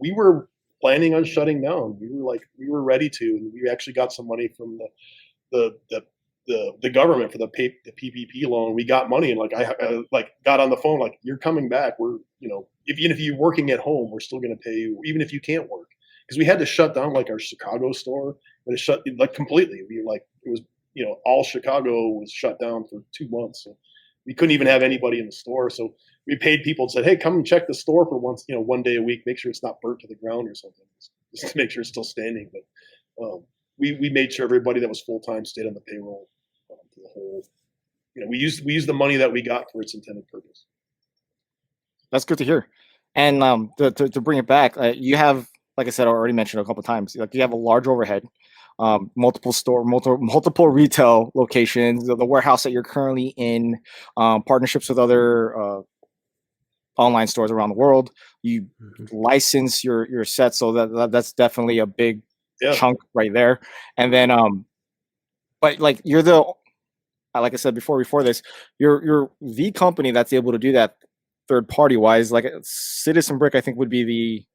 we were planning on shutting down, we were ready to, and we actually got some money from the government for the PPP loan. We got money, and I got on the phone, like, you're coming back. We're even if you're working at home, we're still going to pay you, even if you can't work, because we had to shut down like our Chicago store, and it shut like completely. It was all Chicago was shut down for 2 months. So we couldn't even have anybody in the store. So we paid people and said, hey, come and check the store for one day a week. Make sure it's not burnt to the ground or something, just to make sure it's still standing. But we made sure everybody that was full-time stayed on the payroll for the whole. We used the money that we got for its intended purpose. That's good to hear. And to bring it back, you have like I said, I already mentioned a couple times, like you have a large overhead, multiple retail locations, the warehouse that you're currently in, partnerships with other online stores around the world. You license your set, so that's definitely a big chunk right there. And then, but like you're like I said before this, you're the company that's able to do that third party wise. Like Citizen Brick, I think would be the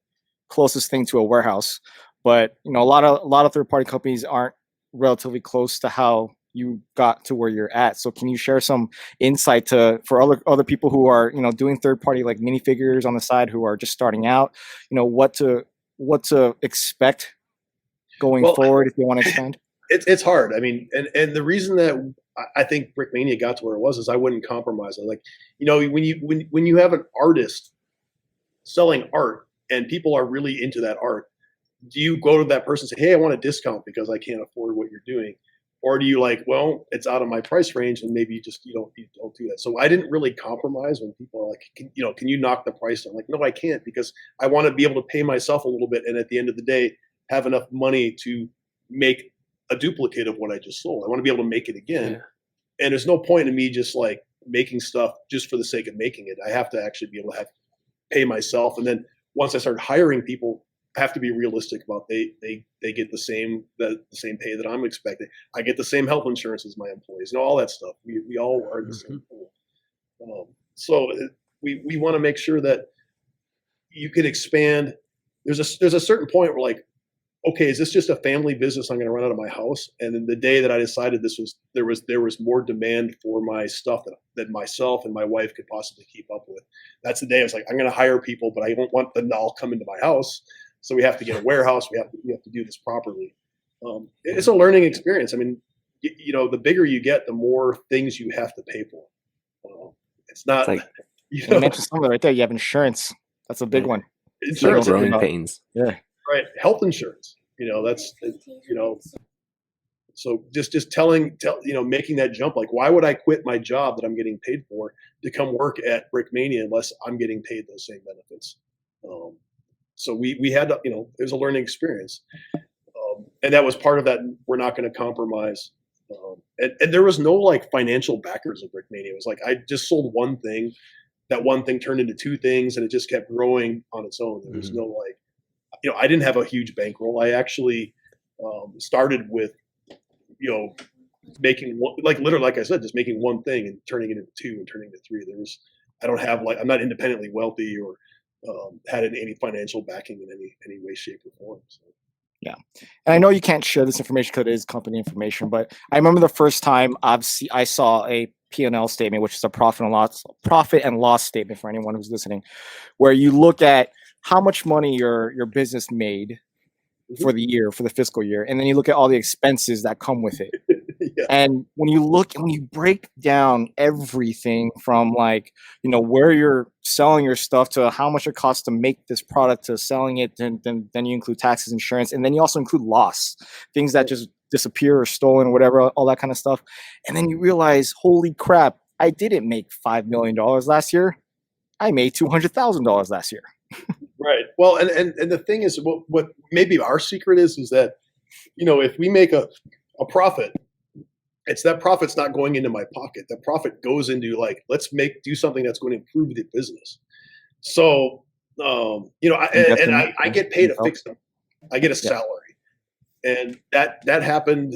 closest thing to a warehouse, but a lot of third party companies aren't relatively close to how you got to where you're at. So can you share some insight for other people who are doing third party like minifigures on the side, who are just starting out, what to expect going forward if they want to expand? It's hard. I mean, and the reason that I think Brickmania got to where it was is I wouldn't compromise. Like, when you have an artist selling art and people are really into that art, do you go to that person and say, hey, I want a discount because I can't afford what you're doing? Or do you like, well, it's out of my price range and maybe you don't do that. So I didn't really compromise when people are like, can you knock the price down? Like, no, I can't, because I want to be able to pay myself a little bit. And at the end of the day, have enough money to make a duplicate of what I just sold. I want to be able to make it again. Yeah. And there's no point in me just like making stuff just for the sake of making it. I have to actually be able to pay myself. And then once I start hiring people, I have to be realistic about they get the same pay that I'm expecting. I get the same health insurance as my employees, all that stuff. We all are in the same pool. So we want to make sure that you can expand. There's a certain point where like, okay, is this just a family business I'm going to run out of my house? And then the day that I decided there was more demand for my stuff that myself and my wife could possibly keep up with. That's the day I was like, I'm going to hire people, but I don't want them to all come into my house. So we have to get a warehouse. We have to do this properly. It's a learning experience. I mean, the bigger you get, the more things you have to pay for. It's not like you mentioned something right there. You have insurance. That's a big one. Insurance, growing pains. Yeah. Right. Health insurance, so just making that jump, like, why would I quit my job that I'm getting paid for to come work at Brickmania unless I'm getting paid those same benefits? So we had to, it was a learning experience. And that was part of that. We're not going to compromise. And there was no like financial backers of Brickmania. It was like, I just sold one thing. That one thing turned into two things and it just kept growing on its own. There was no like, I didn't have a huge bankroll. I actually started with, making one, like literally, like I said, just making one thing and turning it into two and turning it into three. I'm not independently wealthy or had any financial backing in any way, shape, or form. So. Yeah, and I know you can't share this information because it is company information, but I remember the first time I saw a P&L statement, which is a profit and loss statement for anyone who's listening, where you look at how much money your business made for the year, for the fiscal year, and then you look at all the expenses that come with it. Yeah. And when you break down everything from like, where you're selling your stuff to how much it costs to make this product to selling it, then you include taxes, insurance, and then you also include loss, things that just disappear or stolen or whatever, all that kind of stuff. And then you realize, holy crap, I didn't make $5 million last year. I made $200,000 last year. Right. Well, and the thing is, what maybe our secret is that, if we make a profit, it's that profit's not going into my pocket. That profit goes into like, let's do something that's going to improve the business. So, I get paid a fixed amount. I get a salary, and that happened,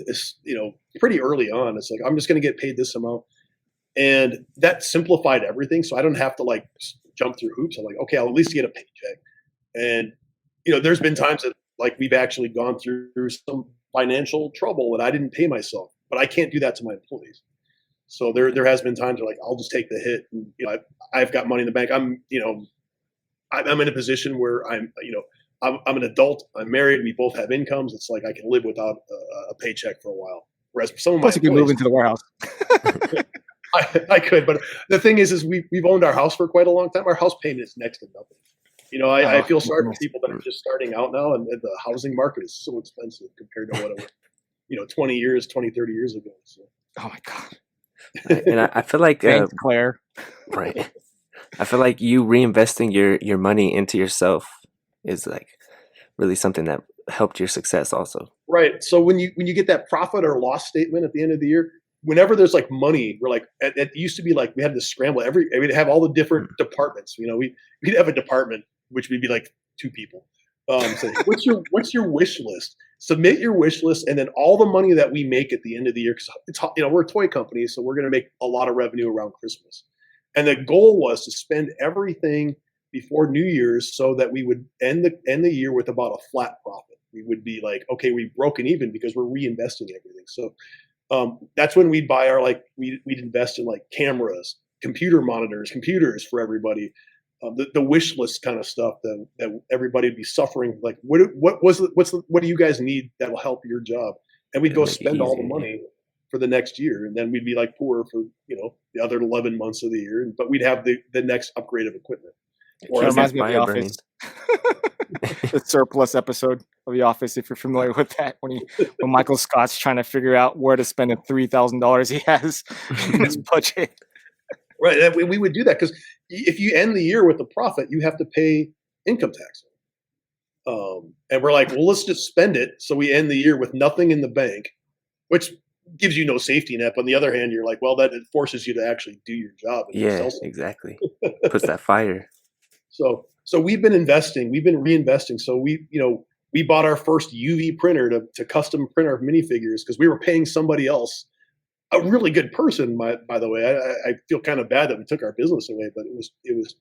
pretty early on. It's like, I'm just going to get paid this amount, and that simplified everything. So I don't have to like jump through hoops. I'm like, okay, I'll at least get a paycheck. And, there's been times that like we've actually gone through some financial trouble and I didn't pay myself, but I can't do that to my employees. So there has been times where like, I'll just take the hit and, I've got money in the bank. I'm in a position where I'm an adult, I'm married. We both have incomes. It's like, I can live without a paycheck for a while. Whereas some of my you can move into the warehouse. I could, but the thing is we've owned our house for quite a long time. Our house payment is next to nothing. I feel sorry for people that are just starting out now, and the housing market is so expensive compared to what it was, 20 years, 20, 30 years ago. So. Oh my God. And I feel like, thanks, Claire. Right. I feel like you reinvesting your money into yourself is like really something that helped your success also. Right. So when you get that profit or loss statement at the end of the year, whenever there's like money, we're like, it used to be like we had to scramble we'd have all the different departments. We'd have a department which would be like 2 people. Say, what's your wish list? Submit your wish list, and then all the money that we make at the end of the year, because it's, we're a toy company, so we're going to make a lot of revenue around Christmas. And the goal was to spend everything before New Year's so that we would end the year with about a flat profit. We would be like, okay, we've broken even because we're reinvesting everything. So that's when we'd buy we'd invest in like cameras, computer monitors, computers for everybody. The wish list kind of stuff that everybody would be suffering. Like, what do you guys need that will help your job? And we'd go spend all the money for the next year, and then we'd be like poor for the other 11 months of the year. But we'd have the next upgrade of equipment. It reminds me of The Office. The surplus episode of The Office, if you're familiar with that, when Michael Scott's trying to figure out where to spend the $3,000 he has in his budget. Right, we would do that because if you end the year with a profit, you have to pay income tax. And we're like, well, let's just spend it so we end the year with nothing in the bank, which gives you no safety net. But on the other hand, you're like, well, that it forces you to actually do your job. And yeah, exactly. Puts that fire. So we've been investing, we've been reinvesting. So we bought our first UV printer to custom print our minifigures because we were paying somebody else. A really good person, by the way. I feel kind of bad that we took our business away, but it was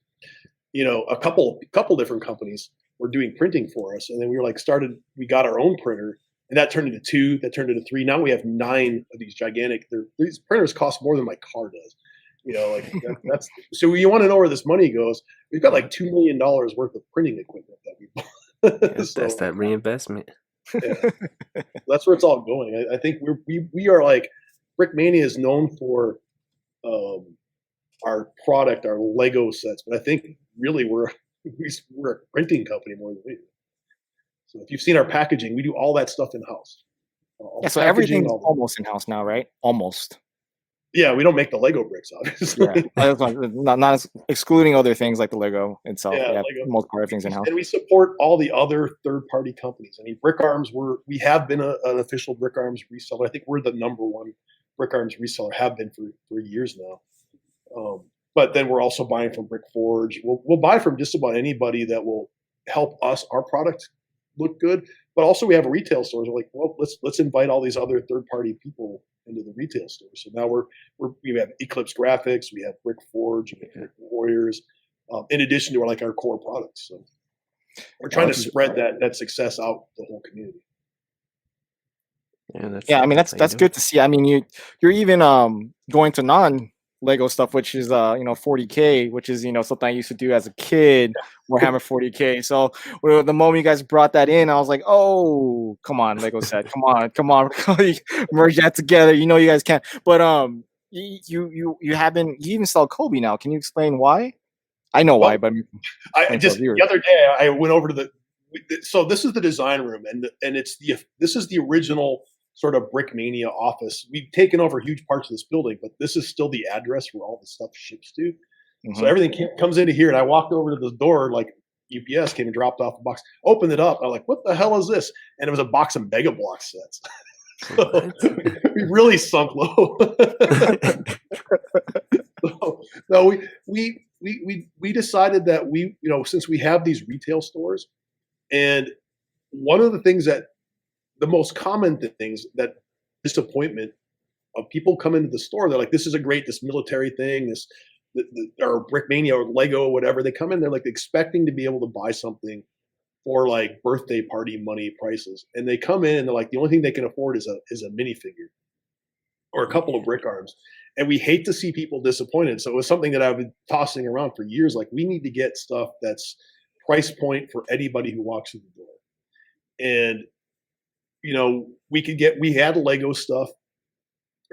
a couple different companies were doing printing for us, and then we were like we got our own printer, and that turned into 2, that turned into 3. Now we have 9 of these gigantic. These printers cost more than my car does. That's so. You want to know where this money goes? We've got like $2 million worth of printing equipment that we bought. Yes, that's that reinvestment. Yeah. That's where it's all going. I think we are like. Brickmania is known for our product, our Lego sets, but I think really we're a printing company more than we do. So if you've seen our packaging, we do all that stuff in house. So everything's almost in house now, right? Almost. Yeah, we don't make the Lego bricks, obviously. Yeah, not excluding other things like the Lego itself. Yeah, Lego. Most part everything's in house. And we support all the other third-party companies. I mean, Brickarms, we have been an official Brickarms reseller. I think we're the number 1 Brickarms reseller, have been for years now. But then we're also buying from Brick Forge. We'll buy from just about anybody that will help our product look good. But also we have a retail store. We're like, well, let's invite all these other third-party people into the retail store. So now we have Eclipse Graphics, we have Brick Forge, we have Brick Warriors, in addition to our core products. So we're trying to spread that success out the whole community. Yeah, I mean that's good to see. I mean you're even going to non-Lego stuff, which is 40K, which is something I used to do as a kid. Warhammer 40K. So the moment you guys brought that in, I was like, oh, come on, Lego set, come on, merge that together. You guys can. But you even sell Kobe now. Can you explain why? I know why, but the other day I went over to so this is the design room, and this is the original sort of Brickmania office. We've taken over huge parts of this building, but this is still the address where all the stuff ships to. Mm-hmm. So everything comes into here, and I walked over to the door, like UPS came and dropped off the box, opened it up. I'm like, what the hell is this? And it was a box of Mega Block sets. So we really sunk low. So we decided that since we have these retail stores, and one of the things the most common things that disappointment of people come into the store, they're like, this is this military thing, or Brickmania or Lego or whatever. They come in, they're like expecting to be able to buy something for like birthday party money prices. And they come in and they're like, the only thing they can afford is a minifigure or a couple of Brickarms. And we hate to see people disappointed. So it was something that I've been tossing around for years. Like, we need to get stuff that's price point for anybody who walks through the door. And we had Lego stuff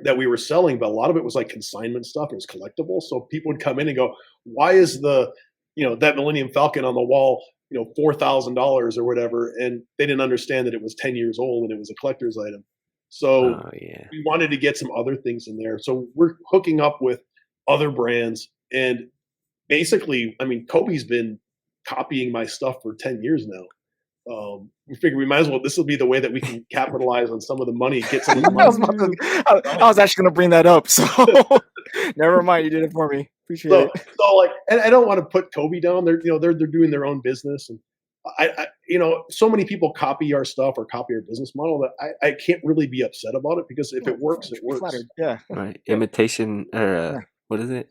that we were selling, but a lot of it was like consignment stuff. It was collectible. So people would come in and go, why is that Millennium Falcon on the wall, $4,000 or whatever? And they didn't understand that it was 10 years old and it was a collector's item. So we wanted to get some other things in there. So we're hooking up with other brands. And basically, I mean, Kobe's been copying my stuff for 10 years now. We figured we might as well. This will be the way that we can capitalize on some of the money, get some of the I was, money. I was actually going to bring that up. So never mind. You did it for me. Appreciate it. So like, and I don't want to put Kobe down. They're doing their own business, and I so many people copy our stuff or copy our business model that I can't really be upset about it, because if it works, it works. Flattered. Yeah. Right. Imitation or what is it?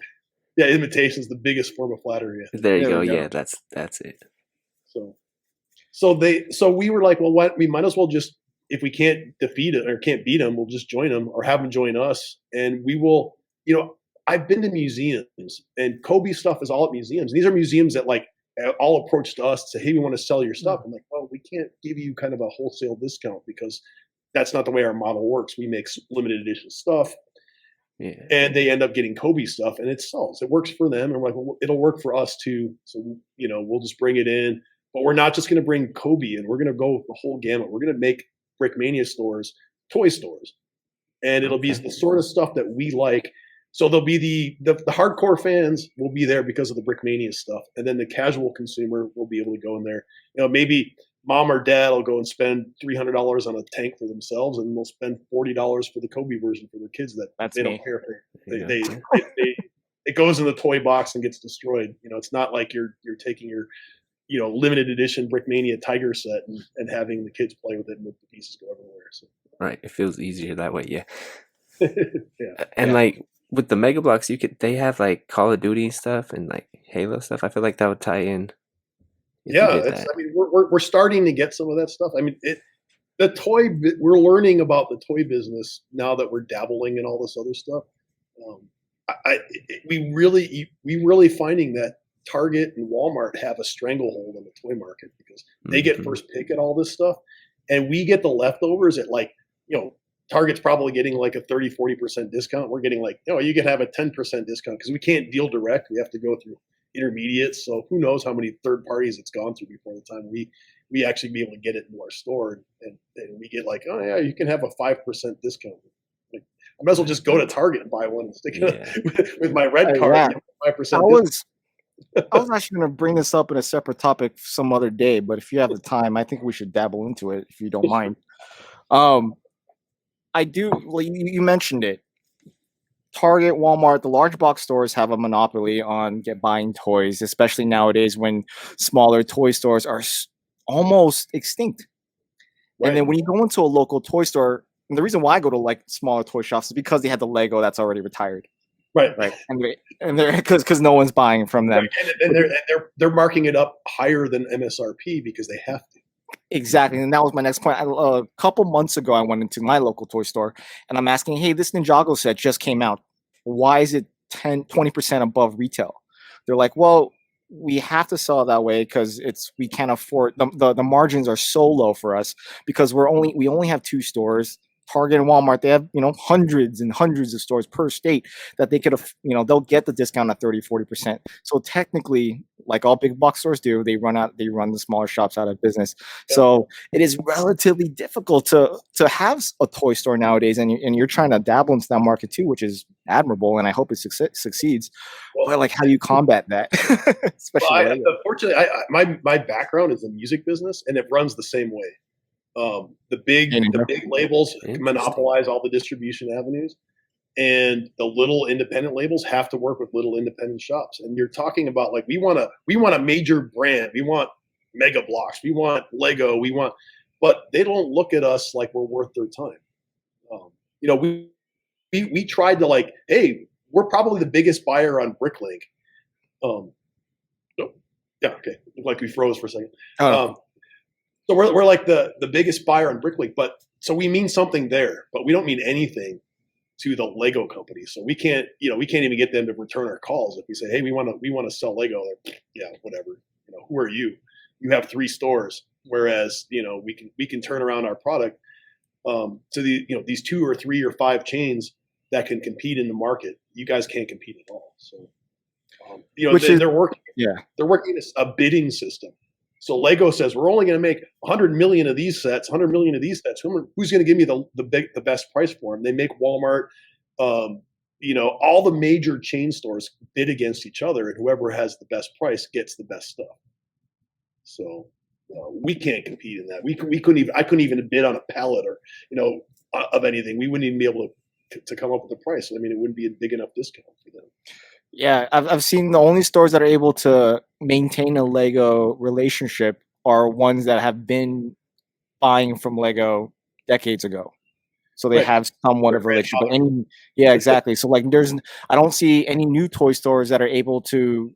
Yeah, imitation is the biggest form of flattery. There you There go. we go. Yeah, that's it. So we were like, well, what? We might as well just, if we can't defeat it or can't beat them, we'll just join them or have them join us, and we will. I've been to museums, and Kobe stuff is all at museums. These are museums that like all approached us and say, hey, we want to sell your stuff. I'm like, well, we can't give you kind of a wholesale discount because that's not the way our model works. We make limited edition stuff. Yeah. And they end up getting Kobe stuff, and it sells. It works for them, and we're like, well, it'll work for us too. So we'll just bring it in, but we're not just going to bring Kobe in. We're going to go the whole gamut. We're going to make Brickmania stores, toy stores, and it'll be the sort of stuff that we like. So there'll be the hardcore fans will be there because of the Brickmania stuff, and then the casual consumer will be able to go in there. Maybe mom or dad will go and spend $300 on a tank for themselves, and they'll spend $40 for the Kobe version for their kids. They don't care if it goes in the toy box and gets destroyed. It's not like you're taking your limited edition Brickmania Tiger set and having the kids play with it and the pieces go everywhere. So. Right, it feels easier that way. Yeah. Yeah. And like with the Mega Blocks, they have like Call of Duty stuff and like Halo stuff. I feel like that would tie in. Yeah, we're starting to get some of that stuff. I mean, we're learning about the toy business now that we're dabbling in all this other stuff. We really finding that Target and Walmart have a stranglehold on the toy market because they get first pick at all this stuff, and we get the leftovers at like, Target's probably getting like a 30-40% discount. We're getting like, you can have a 10% discount because we can't deal direct. We have to go through intermediates. So who knows how many third parties it's gone through before the time we actually be able to get it into our store, and we get like, oh yeah, you can have a 5% discount. Like, I might as well just go to Target and buy one and stick it with my red card. Yeah. 5% discount. I was actually going to bring this up in a separate topic some other day, but if you have the time, I think we should dabble into it if you don't mind. I do. Well, you mentioned it. Target, Walmart, the large box stores have a monopoly on buying toys, especially nowadays when smaller toy stores are almost extinct. Right. And then when you go into a local toy store, and the reason why I go to like smaller toy shops is because they have the Lego that's already retired. Right. And they're because no one's buying from them. Right. And they're marking it up higher than MSRP because they have to. Exactly. And that was my next point. A couple months ago, I went into my local toy store and I'm asking, hey, this Ninjago set just came out. Why is it 20% above retail? They're like, well, we have to sell it that way because we can't afford the margins are so low for us because we only have 2 stores. Target and Walmart, they have, hundreds and hundreds of stores per state that they could have, they'll get the discount at 30-40%. So technically, like all big box stores do, they run the smaller shops out of business. Yeah. So it is relatively difficult to have a toy store nowadays, and you're trying to dabble into that market too, which is admirable, and I hope it succeeds. Well, but like, how do you combat that? Especially unfortunately, my background is the music business, and it runs the same way. The big labels monopolize all the distribution avenues, and the little independent labels have to work with little independent shops. And you're talking about like, we want a major brand, we want Mega Blocks, we want Lego, but they don't look at us like we're worth their time. We tried to like, hey, we're probably the biggest buyer on Bricklink. Yeah, okay, like we froze for a second. So we're like the biggest buyer on Bricklink, but so we mean something there, but we don't mean anything to the Lego company. So we can't even get them to return our calls if we say, hey, we want to sell Lego. Like, yeah, whatever. Who are you? You have 3 stores, whereas we can turn around our product to these 2 or 3 or 5 chains that can compete in the market. You guys can't compete at all. So they're working. Yeah, they're working a bidding system. So Lego says we're only going to make 100 million of these sets, 100 million of these sets. Who's going to give me the best price for them? They make Walmart, all the major chain stores bid against each other, and whoever has the best price gets the best stuff. So We can't compete in that. We couldn't even. I couldn't even bid on a pallet or of anything. We wouldn't even be able to come up with a price. I mean, it wouldn't be a big enough discount for them. Yeah, I've seen the only stores that are able to maintain a Lego relationship are ones that have been buying from Lego decades ago. So they Right. have somewhat of a relationship. But yeah, exactly. So like I don't see any new toy stores that are able to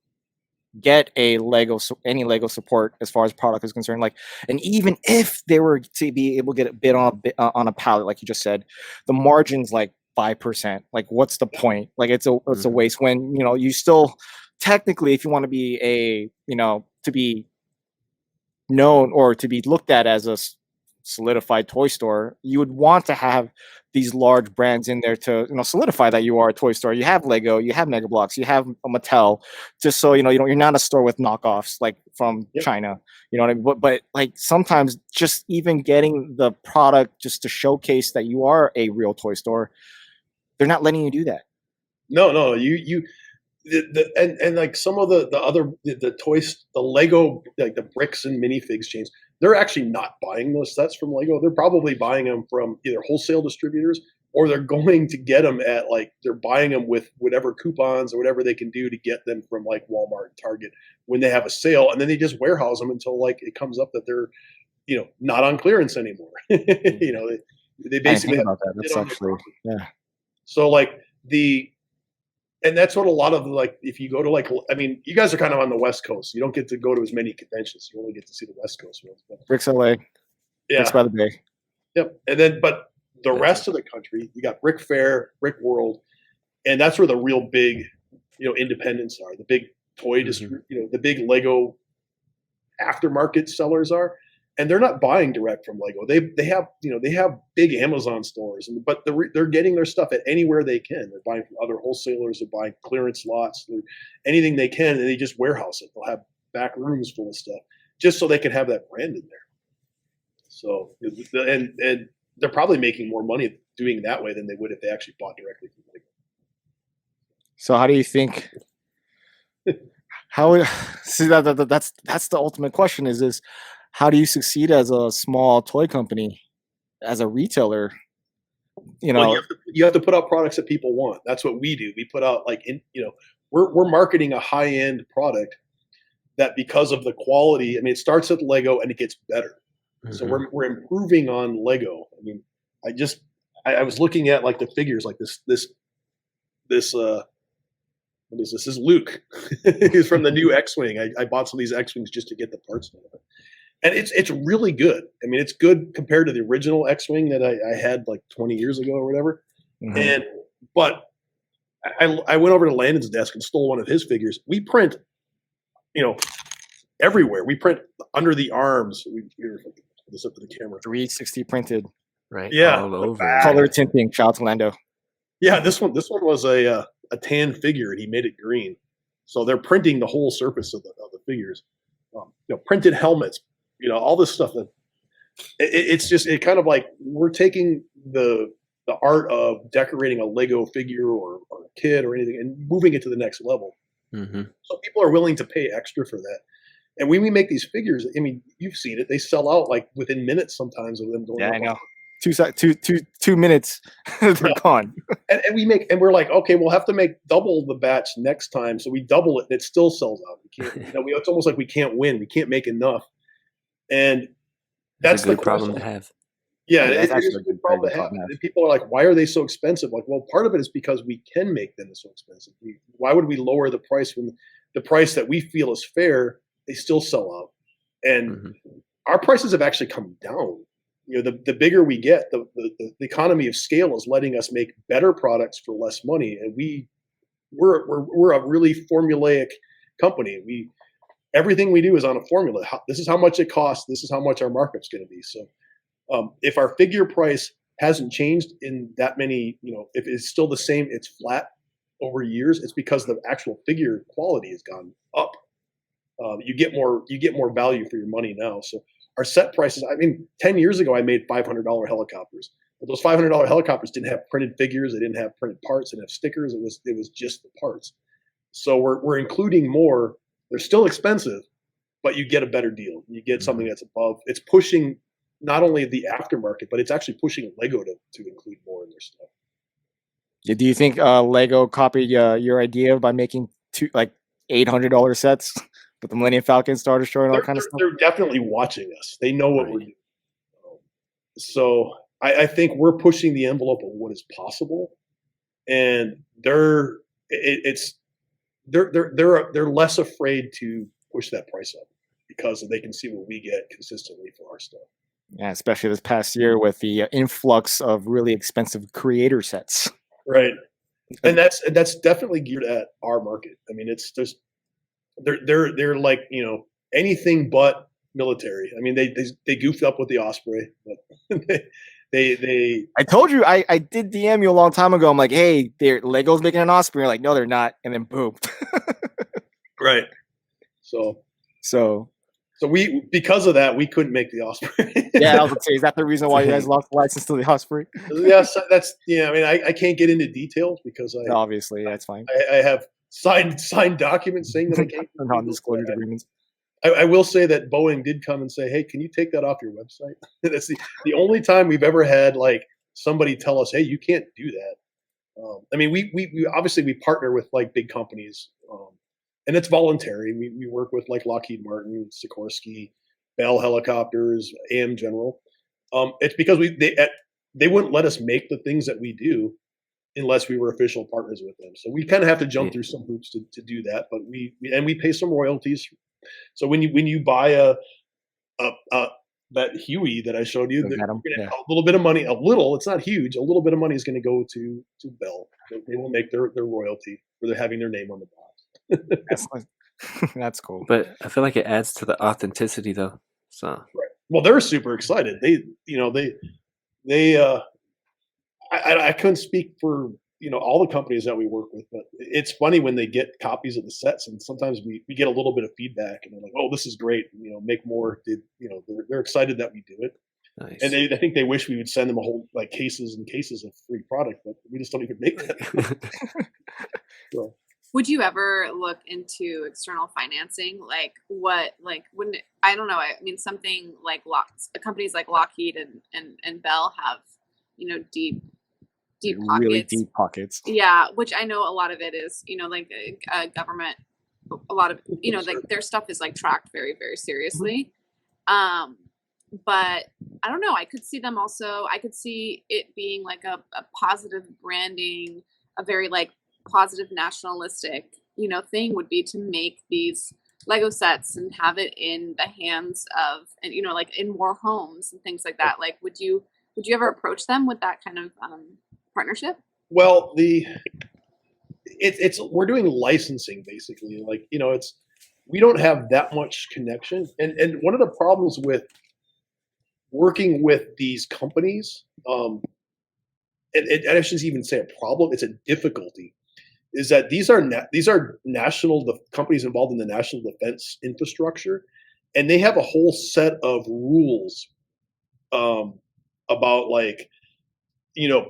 get any Lego support as far as product is concerned. Like, and even if they were to be able to get a bid on a pallet, like you just said, the margin's like 5%. Like, what's the point? Like, it's a waste when you still technically, if you want to be to be known or to be looked at as a solidified toy store, you would want to have these large brands in there to solidify that you are a toy store. You have Lego, you have Mega Bloks, you have a Mattel, just so you're not a store with knockoffs like from China. You know what I mean? But like sometimes just even getting the product just to showcase that you are a real toy store, they're not letting you do that. No, and like some of the other toys, the Lego, like the Bricks and minifigs chains, they're actually not buying those sets from Lego. They're probably buying them from either wholesale distributors or they're going to get them at they're buying them with whatever coupons or whatever they can do to get them from like Walmart and Target when they have a sale, and then they just warehouse them until like it comes up that they're not on clearance anymore. They basically have about that. That's actually So and that's what a lot of if you go to you guys are kind of on the West Coast. You don't get to go to as many conventions. You only get to see the West Coast ones. Bricks LA, Bricks by the Bay. Yep. And then, but the rest of the country, you got Brick Fair, Brick World, and that's where the real big, independents are. The big toy the big Lego aftermarket sellers are. And they're not buying direct from Lego. They have big Amazon stores, but they're getting their stuff at anywhere they can. They're buying from other wholesalers. They're buying clearance lots, anything they can, and they just warehouse it. They'll have back rooms full of stuff just so they can have that brand in there. So and they're probably making more money doing it that way than they would if they actually bought directly from Lego. So how do you think? See that's the ultimate question. Is how do you succeed as a small toy company, as a retailer? Well, you have to put out products that people want. That's what we do. We put out we're marketing a high end product that because of the quality. I mean, it starts at Lego and it gets better. Mm-hmm. So we're improving on Lego. I mean, I was looking at the figures like this. What is this? This is Luke. He's from the new X-Wing. I bought some of these X-Wings just to get the parts out of it. And it's really good. I mean, it's good compared to the original X-Wing that I had 20 years ago or whatever. Mm-hmm. But I went over to Landon's desk and stole one of his figures. We print, everywhere. We print under the arms. Put this up to the camera. 360 printed. Right. Yeah. All over. Color tinting. Shout out to Lando. Yeah, this one was a tan figure, and he made it green. So they're printing the whole surface of the figures. Printed helmets. All this stuff that it's just kind of like we're taking the art of decorating a Lego figure or a kit or anything and moving it to the next level. Mm-hmm. So people are willing to pay extra for that. And when we make these figures, I mean, you've seen it; they sell out within minutes sometimes of them going. Yeah, I know. 2 minutes, they're gone. And we're like, okay, we'll have to make double the batch next time. So we double it, and it still sells out. We can't, it's almost like we can't win. We can't make enough. And that's a good problem to have. Yeah, it is a good problem to have. And people are like, why are they so expensive? Well, part of it is because we can make them so expensive. Why would we lower the price when the price that we feel is fair, they still sell out? And our prices have actually come down. The bigger we get, the economy of scale is letting us make better products for less money. And we're a really formulaic company. Everything we do is on a formula. This is how much it costs. This is how much our markup's going to be. So if our figure price hasn't changed in that many, if it's still the same, it's flat over years, it's because the actual figure quality has gone up. You get more value for your money now. So our set prices, 10 years ago, I made $500 helicopters. But those $500 helicopters didn't have printed figures. They didn't have printed parts. They didn't have stickers. It was just the parts. So we're including more. They're still expensive, but you get a better deal. You get something that's above. It's pushing not only the aftermarket, but it's actually pushing Lego to include more in their stuff. Do you think Lego copied your idea by making two like $800 sets with the Millennium Falcon, Star Destroyer, and all that kind of stuff? They're definitely watching us. They know what we're doing. So I think we're pushing the envelope of what is possible, and they're less afraid to push that price up because they can see what we get consistently for our stuff. Yeah, especially this past year with the influx of really expensive creator sets. Right, and that's definitely geared at our market. I mean, it's just they're like, you know, anything but military. I mean, they goofed up with the Osprey, but they I told you I did DM you a long time ago. I'm like, hey, Lego's making an Osprey. You're like, no, they're not, and then boom. Right. So we, because of that, we couldn't make the Osprey. Yeah, I was gonna say, is that the reason why you guys lost the license to the Osprey? Yes, that's I mean, I can't get into details because obviously that's fine. I have signed documents saying that I can't. Non-disclosure agreements. I will say that Boeing did come and say, hey, can you take that off your website? That's the only time we've ever had like somebody tell us, hey, you can't do that. I mean, we obviously we partner with like big companies, and it's voluntary. We work with like Lockheed Martin, Sikorsky, Bell Helicopters, AM General. It's because they wouldn't let us make the things that we do unless we were official partners with them. So we kind of have to jump through some hoops to do that. But we pay some royalties. So when you buy that Huey that I showed you, a little bit of money, it's not huge. A little bit of money is going to go to Bell. They will make their royalty for having their name on the box. That's cool. But I feel like it adds to the authenticity, though. So right. Well, they're super excited. I couldn't speak for all the companies that we work with, but it's funny when they get copies of the sets, and sometimes we get a little bit of feedback, and they're like, "Oh, this is great! Make more." They're excited that we do it, nice. And I think they wish we would send them a whole like cases and cases of free product, but we just don't even make that. So. Would you ever look into external financing? Like wouldn't it, I don't know. I mean, something like companies like Lockheed and Bell have deep pockets. Really deep pockets. Yeah, which I know a lot of it is, like government, a lot of, like their stuff is like tracked very, very seriously. But I don't know. I could see it being like a positive branding, a very like positive nationalistic, thing would be to make these Lego sets and have it in the hands of, and, like in more homes and things like that. Like, would you ever approach them with that kind of, partnership? Well, we're doing licensing basically. Like, we don't have that much connection. And one of the problems with working with these companies, and I shouldn't even say a problem, it's a difficulty, is that these are the companies involved in the national defense infrastructure, and they have a whole set of rules about like,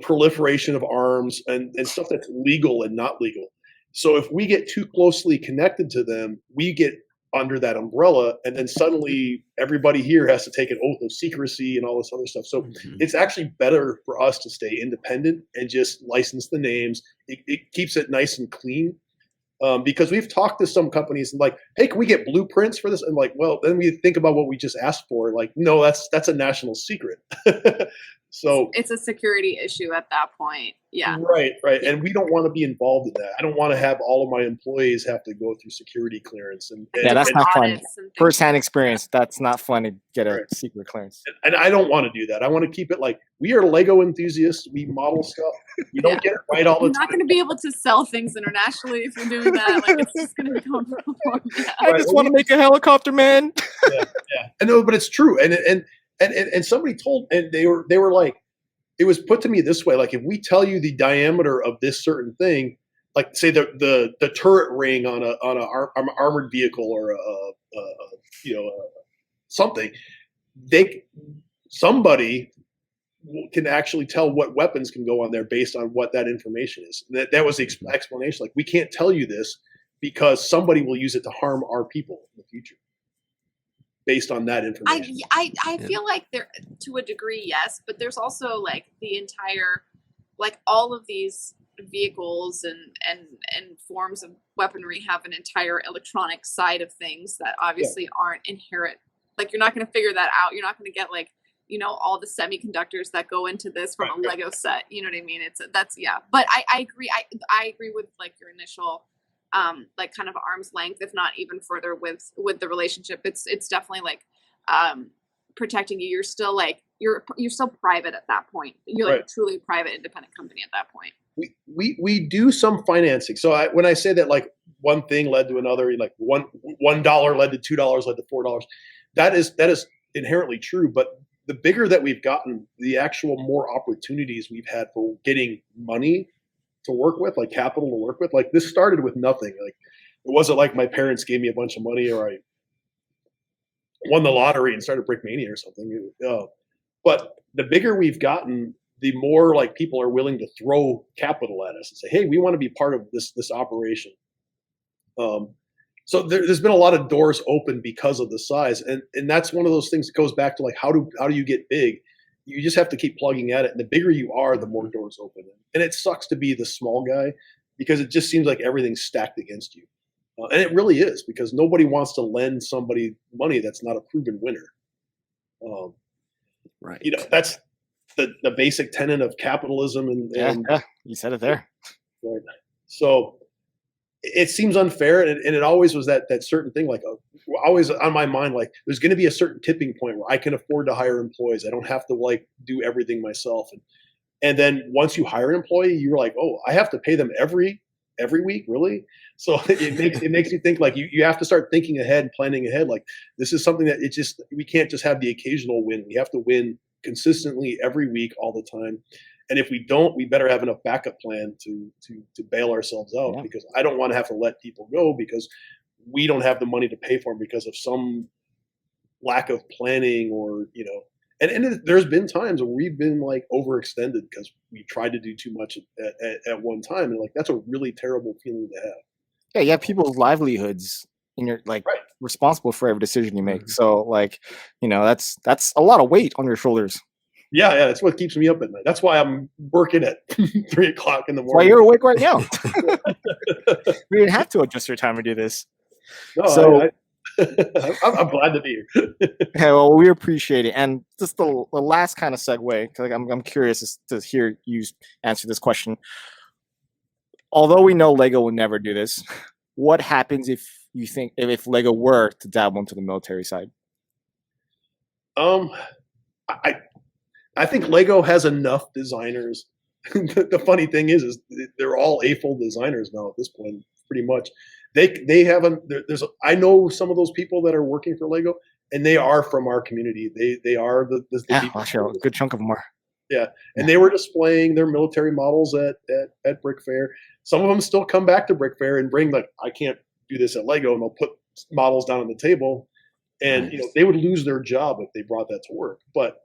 proliferation of arms and stuff that's legal and not legal. So if we get too closely connected to them, we get under that umbrella, and then suddenly everybody here has to take an oath of secrecy and all this other stuff. So it's actually better for us to stay independent and just license the names. It keeps it nice and clean. Because we've talked to some companies and like, hey, can we get blueprints for this? And like, well, then we think about what we just asked for. Like, no, that's a national secret. So it's a security issue at that point. Yeah. Right. And we don't want to be involved in that. I don't want to have all of my employees have to go through security clearance. And that's not fun. First-hand experience. That's not fun to get a secret clearance. And I don't want to do that. I want to keep it like, we are Lego enthusiasts. We model stuff. You don't get it right all the time. You're not going to be able to sell things internationally if you're doing that. Like, it's just going to become a problem. Yeah. I just want to make a helicopter, man. Yeah. I know, but it's true. And somebody told, and they were like, it was put to me this way: like, if we tell you the diameter of this certain thing, like say the turret ring on an armored vehicle or something, somebody can actually tell what weapons can go on there based on what that information is. And that was the explanation. Like, we can't tell you this because somebody will use it to harm our people in the future. based on that information. I feel like there, to a degree, yes, but there's also like the entire, like all of these vehicles and forms of weaponry have an entire electronic side of things that obviously aren't inherent. Like you're not going to figure that out. You're not going to get like, you know, all the semiconductors that go into this from a Lego set. You know what I mean? But I agree. I agree with like your initial, like kind of arm's length, if not even further with the relationship. It's definitely like, protecting you. You're still like, you're still private at that point. You're like a truly private independent company at that point. We do some financing. So when I say that, like one thing led to another, like $1 led to $2 led to $4, that is inherently true. But the bigger that we've gotten, the actual more opportunities we've had for getting money to work with, like capital to work with. Like this started with nothing. Like it wasn't like my parents gave me a bunch of money or I won the lottery and started Brickmania or something. But the bigger we've gotten, the more like people are willing to throw capital at us and say, "Hey, we want to be part of this operation." So there's been a lot of doors open because of the size, and that's one of those things that goes back to like how do you get big? You just have to keep plugging at it, and the bigger you are, the more doors open. And it sucks to be the small guy because it just seems like everything's stacked against you, and it really is because nobody wants to lend somebody money that's not a proven winner. Right. You know, that's the basic tenet of capitalism. And you said it there. Right. So it seems unfair, and it always was that certain thing, like always on my mind, like there's going to be a certain tipping point where I can afford to hire employees. I don't have to like do everything myself. And then once you hire an employee, you're like, oh, I have to pay them every week, really? So it makes you think like you have to start thinking ahead and planning ahead. Like this is something that we can't just have the occasional win. We have to win consistently every week, all the time. And if we don't, we better have enough backup plan to bail ourselves out, because I don't want to have to let people go because we don't have the money to pay for them because of some lack of planning or, you know, and there's been times where we've been like overextended because we tried to do too much at one time. And like, that's a really terrible feeling to have. Yeah. You have people's livelihoods and you're like responsible for every decision you make. So like, you know, that's a lot of weight on your shoulders. Yeah, that's what keeps me up at night. That's why I'm working at 3 o'clock in the morning. That's why you're awake right now. We didn't have to adjust your time to do this. No, so I'm glad to be here. Yeah, well, we appreciate it. And just the last kind of segue, because I'm curious to hear you answer this question. Although we know Lego will never do this, what happens if Lego were to dabble into the military side? I think Lego has enough designers. The funny thing is they're all AFOL designers now at this point, pretty much. They have I know some of those people that are working for Lego, and they are from our community. They are the people. A good chunk of them are. Yeah, and they were displaying their military models at Brick Fair. Some of them still come back to Brick Fair and bring I can't do this at Lego, and they'll put models down on the table, and they would lose their job if they brought that to work. But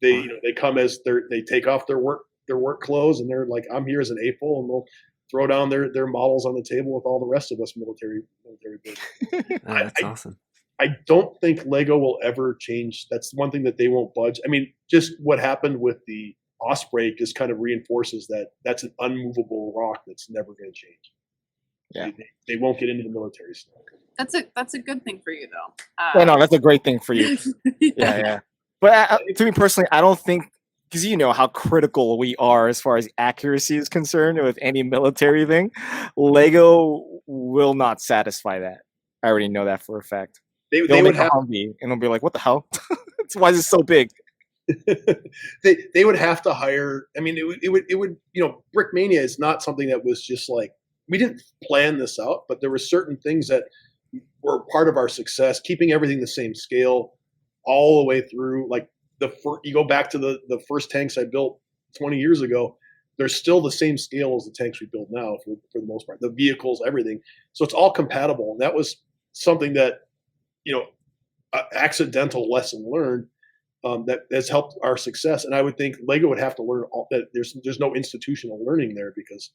they come as they take off their work clothes, and they're like, I'm here as an AFOL, and they'll throw down their models on the table with all the rest of us military business. That's awesome. I don't think Lego will ever change. That's one thing that they won't budge. I mean, just what happened with the Osprey just kind of reinforces that's an unmovable rock that's never going to change. Yeah, they won't get into the military stuff. That's a good thing for you, though. No, that's a great thing for you. Yeah. But to me personally, I don't think, because you know how critical we are as far as accuracy is concerned with any military thing, Lego will not satisfy that. I already know that for a fact. They'll make a Humvee, and they'll be like, "What the hell? Why is it so big?" They would have to hire. I mean, it would. You know, Brickmania is not something that was just like, we didn't plan this out, but there were certain things that were part of our success, keeping everything the same scale all the way through. Like you go back to the first tanks I built 20 years ago, they're still the same scale as the tanks we build now for the most part. The vehicles, everything. So it's all compatible. And that was something that, you know, accidental lesson learned that has helped our success. And I would think Lego would have to learn that there's no institutional learning there, because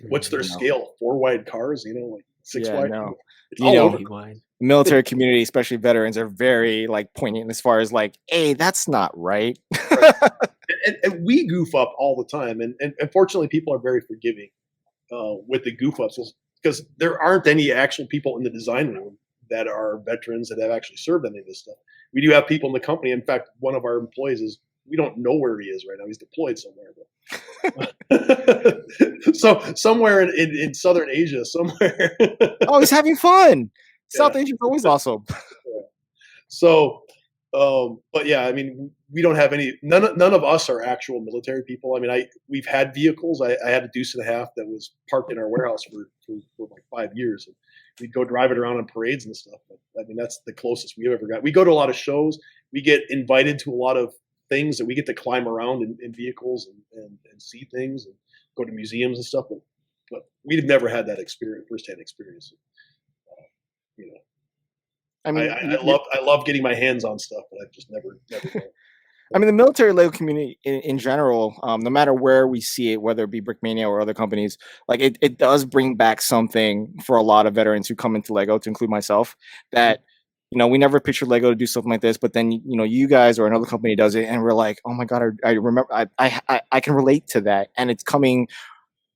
what's their scale? 4 wide cars, you know, like Six Yeah, wide. no. It's You all know, over. Wine. military community, especially veterans, are very like poignant as far as like, hey, that's not right. And we goof up all the time, and unfortunately, people are very forgiving with the goof ups because there aren't any actual people in the design room that are veterans that have actually served any of this stuff. We do have people in the company. In fact, one of our employees we don't know where he is right now. He's deployed somewhere. So somewhere in Southern Asia, somewhere. Oh, he's having fun. South Yeah. Asia's always awesome. So, but yeah, I mean, we don't have none of us are actual military people. I mean, we've had vehicles. I had a Deuce and a Half that was parked in our warehouse for like 5 years. And we'd go drive it around on parades and stuff. But I mean, that's the closest we've ever got. We go to a lot of shows. We get invited to a lot of things that we get to climb around in vehicles and see things and go to museums and stuff. But we've never had that firsthand experience. You know. I mean, I love getting my hands on stuff, but I've just never done. I mean, the military Lego community in general, no matter where we see it, whether it be Brickmania or other companies, like it does bring back something for a lot of veterans who come into Lego, to include myself, that, you know, we never pictured Lego to do something like this, but then, you know, you guys or another company does it, and we're like, oh my God, I remember, I can relate to that. And it's coming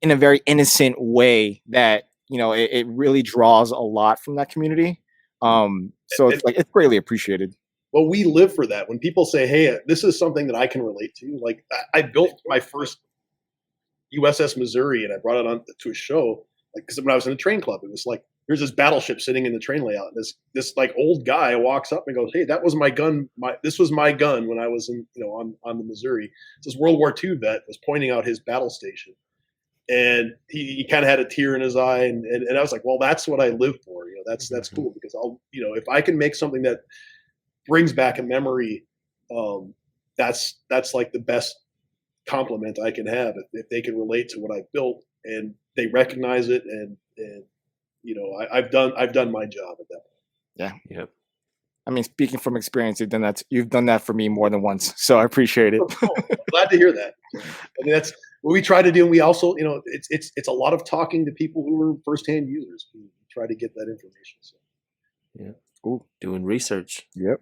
in a very innocent way that, you know, it really draws a lot from that community. So it's like, it's greatly appreciated. Well, we live for that. When people say, hey, this is something that I can relate to. Like I built my first USS Missouri and I brought it on to a show. Like, because when I was in a train club, it was like, here's this battleship sitting in the train layout. And this like old guy walks up and goes, hey, that was my gun. This was my gun when I was on the Missouri. This World War II vet was pointing out his battle station. And he kind of had a tear in his eye, and I was like, well, that's what I live for. You know, that's cool, because if I can make something that brings back a memory, that's like the best compliment I can have if they can relate to what I built and they recognize it, and you know, I've done my job at that point. Yeah. Yep. I mean, speaking from experience, you've done that for me more than once, so I appreciate it. Glad to hear that. I mean, that's what we try to do. And we also, you know, it's a lot of talking to people who are firsthand users. We try to get that information. So. Yeah. Cool. Doing research. Yep.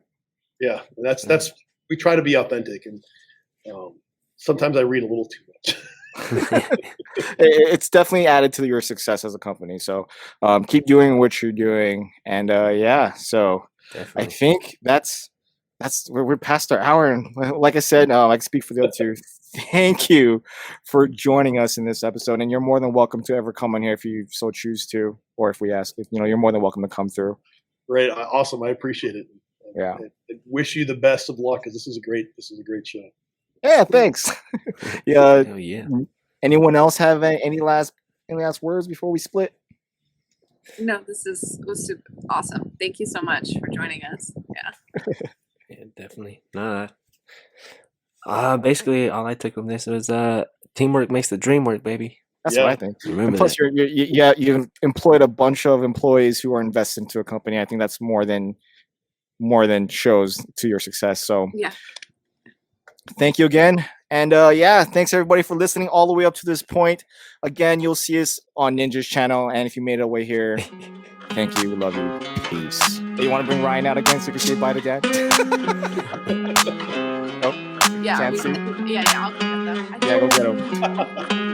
Yeah. That's we try to be authentic, and sometimes I read a little too much. It's definitely added to your success as a company. So keep doing what you're doing. And yeah, so definitely. I think that's we're past our hour. And like I said, I can speak for the other two. Thank you for joining us in this episode. And you're more than welcome to ever come on here if you so choose to, or if we ask, you know, you're more than welcome to come through. Great. Awesome. I appreciate it. Yeah. I wish you the best of luck, because this is a great show. Yeah. Thanks. Yeah. Hell yeah. Anyone else have any last words before we split? No, this was super awesome. Thank you so much for joining us. Yeah. Yeah, definitely. Nah. Basically, all I took from this was teamwork makes the dream work, baby. That's what I think. Remember and plus, that. you've employed a bunch of employees who are invested into a company. I think that's more than shows to your success. So yeah. Thank you again. And yeah, thanks everybody for listening all the way up to this point. Again, you'll see us on Ninja's channel. And if you made it away here, thank you. We love you. Peace. You want to bring Ryan out again so you can say bye to Dad? Yeah. Can't see? Yeah. I'll go get them. Yeah, go get him.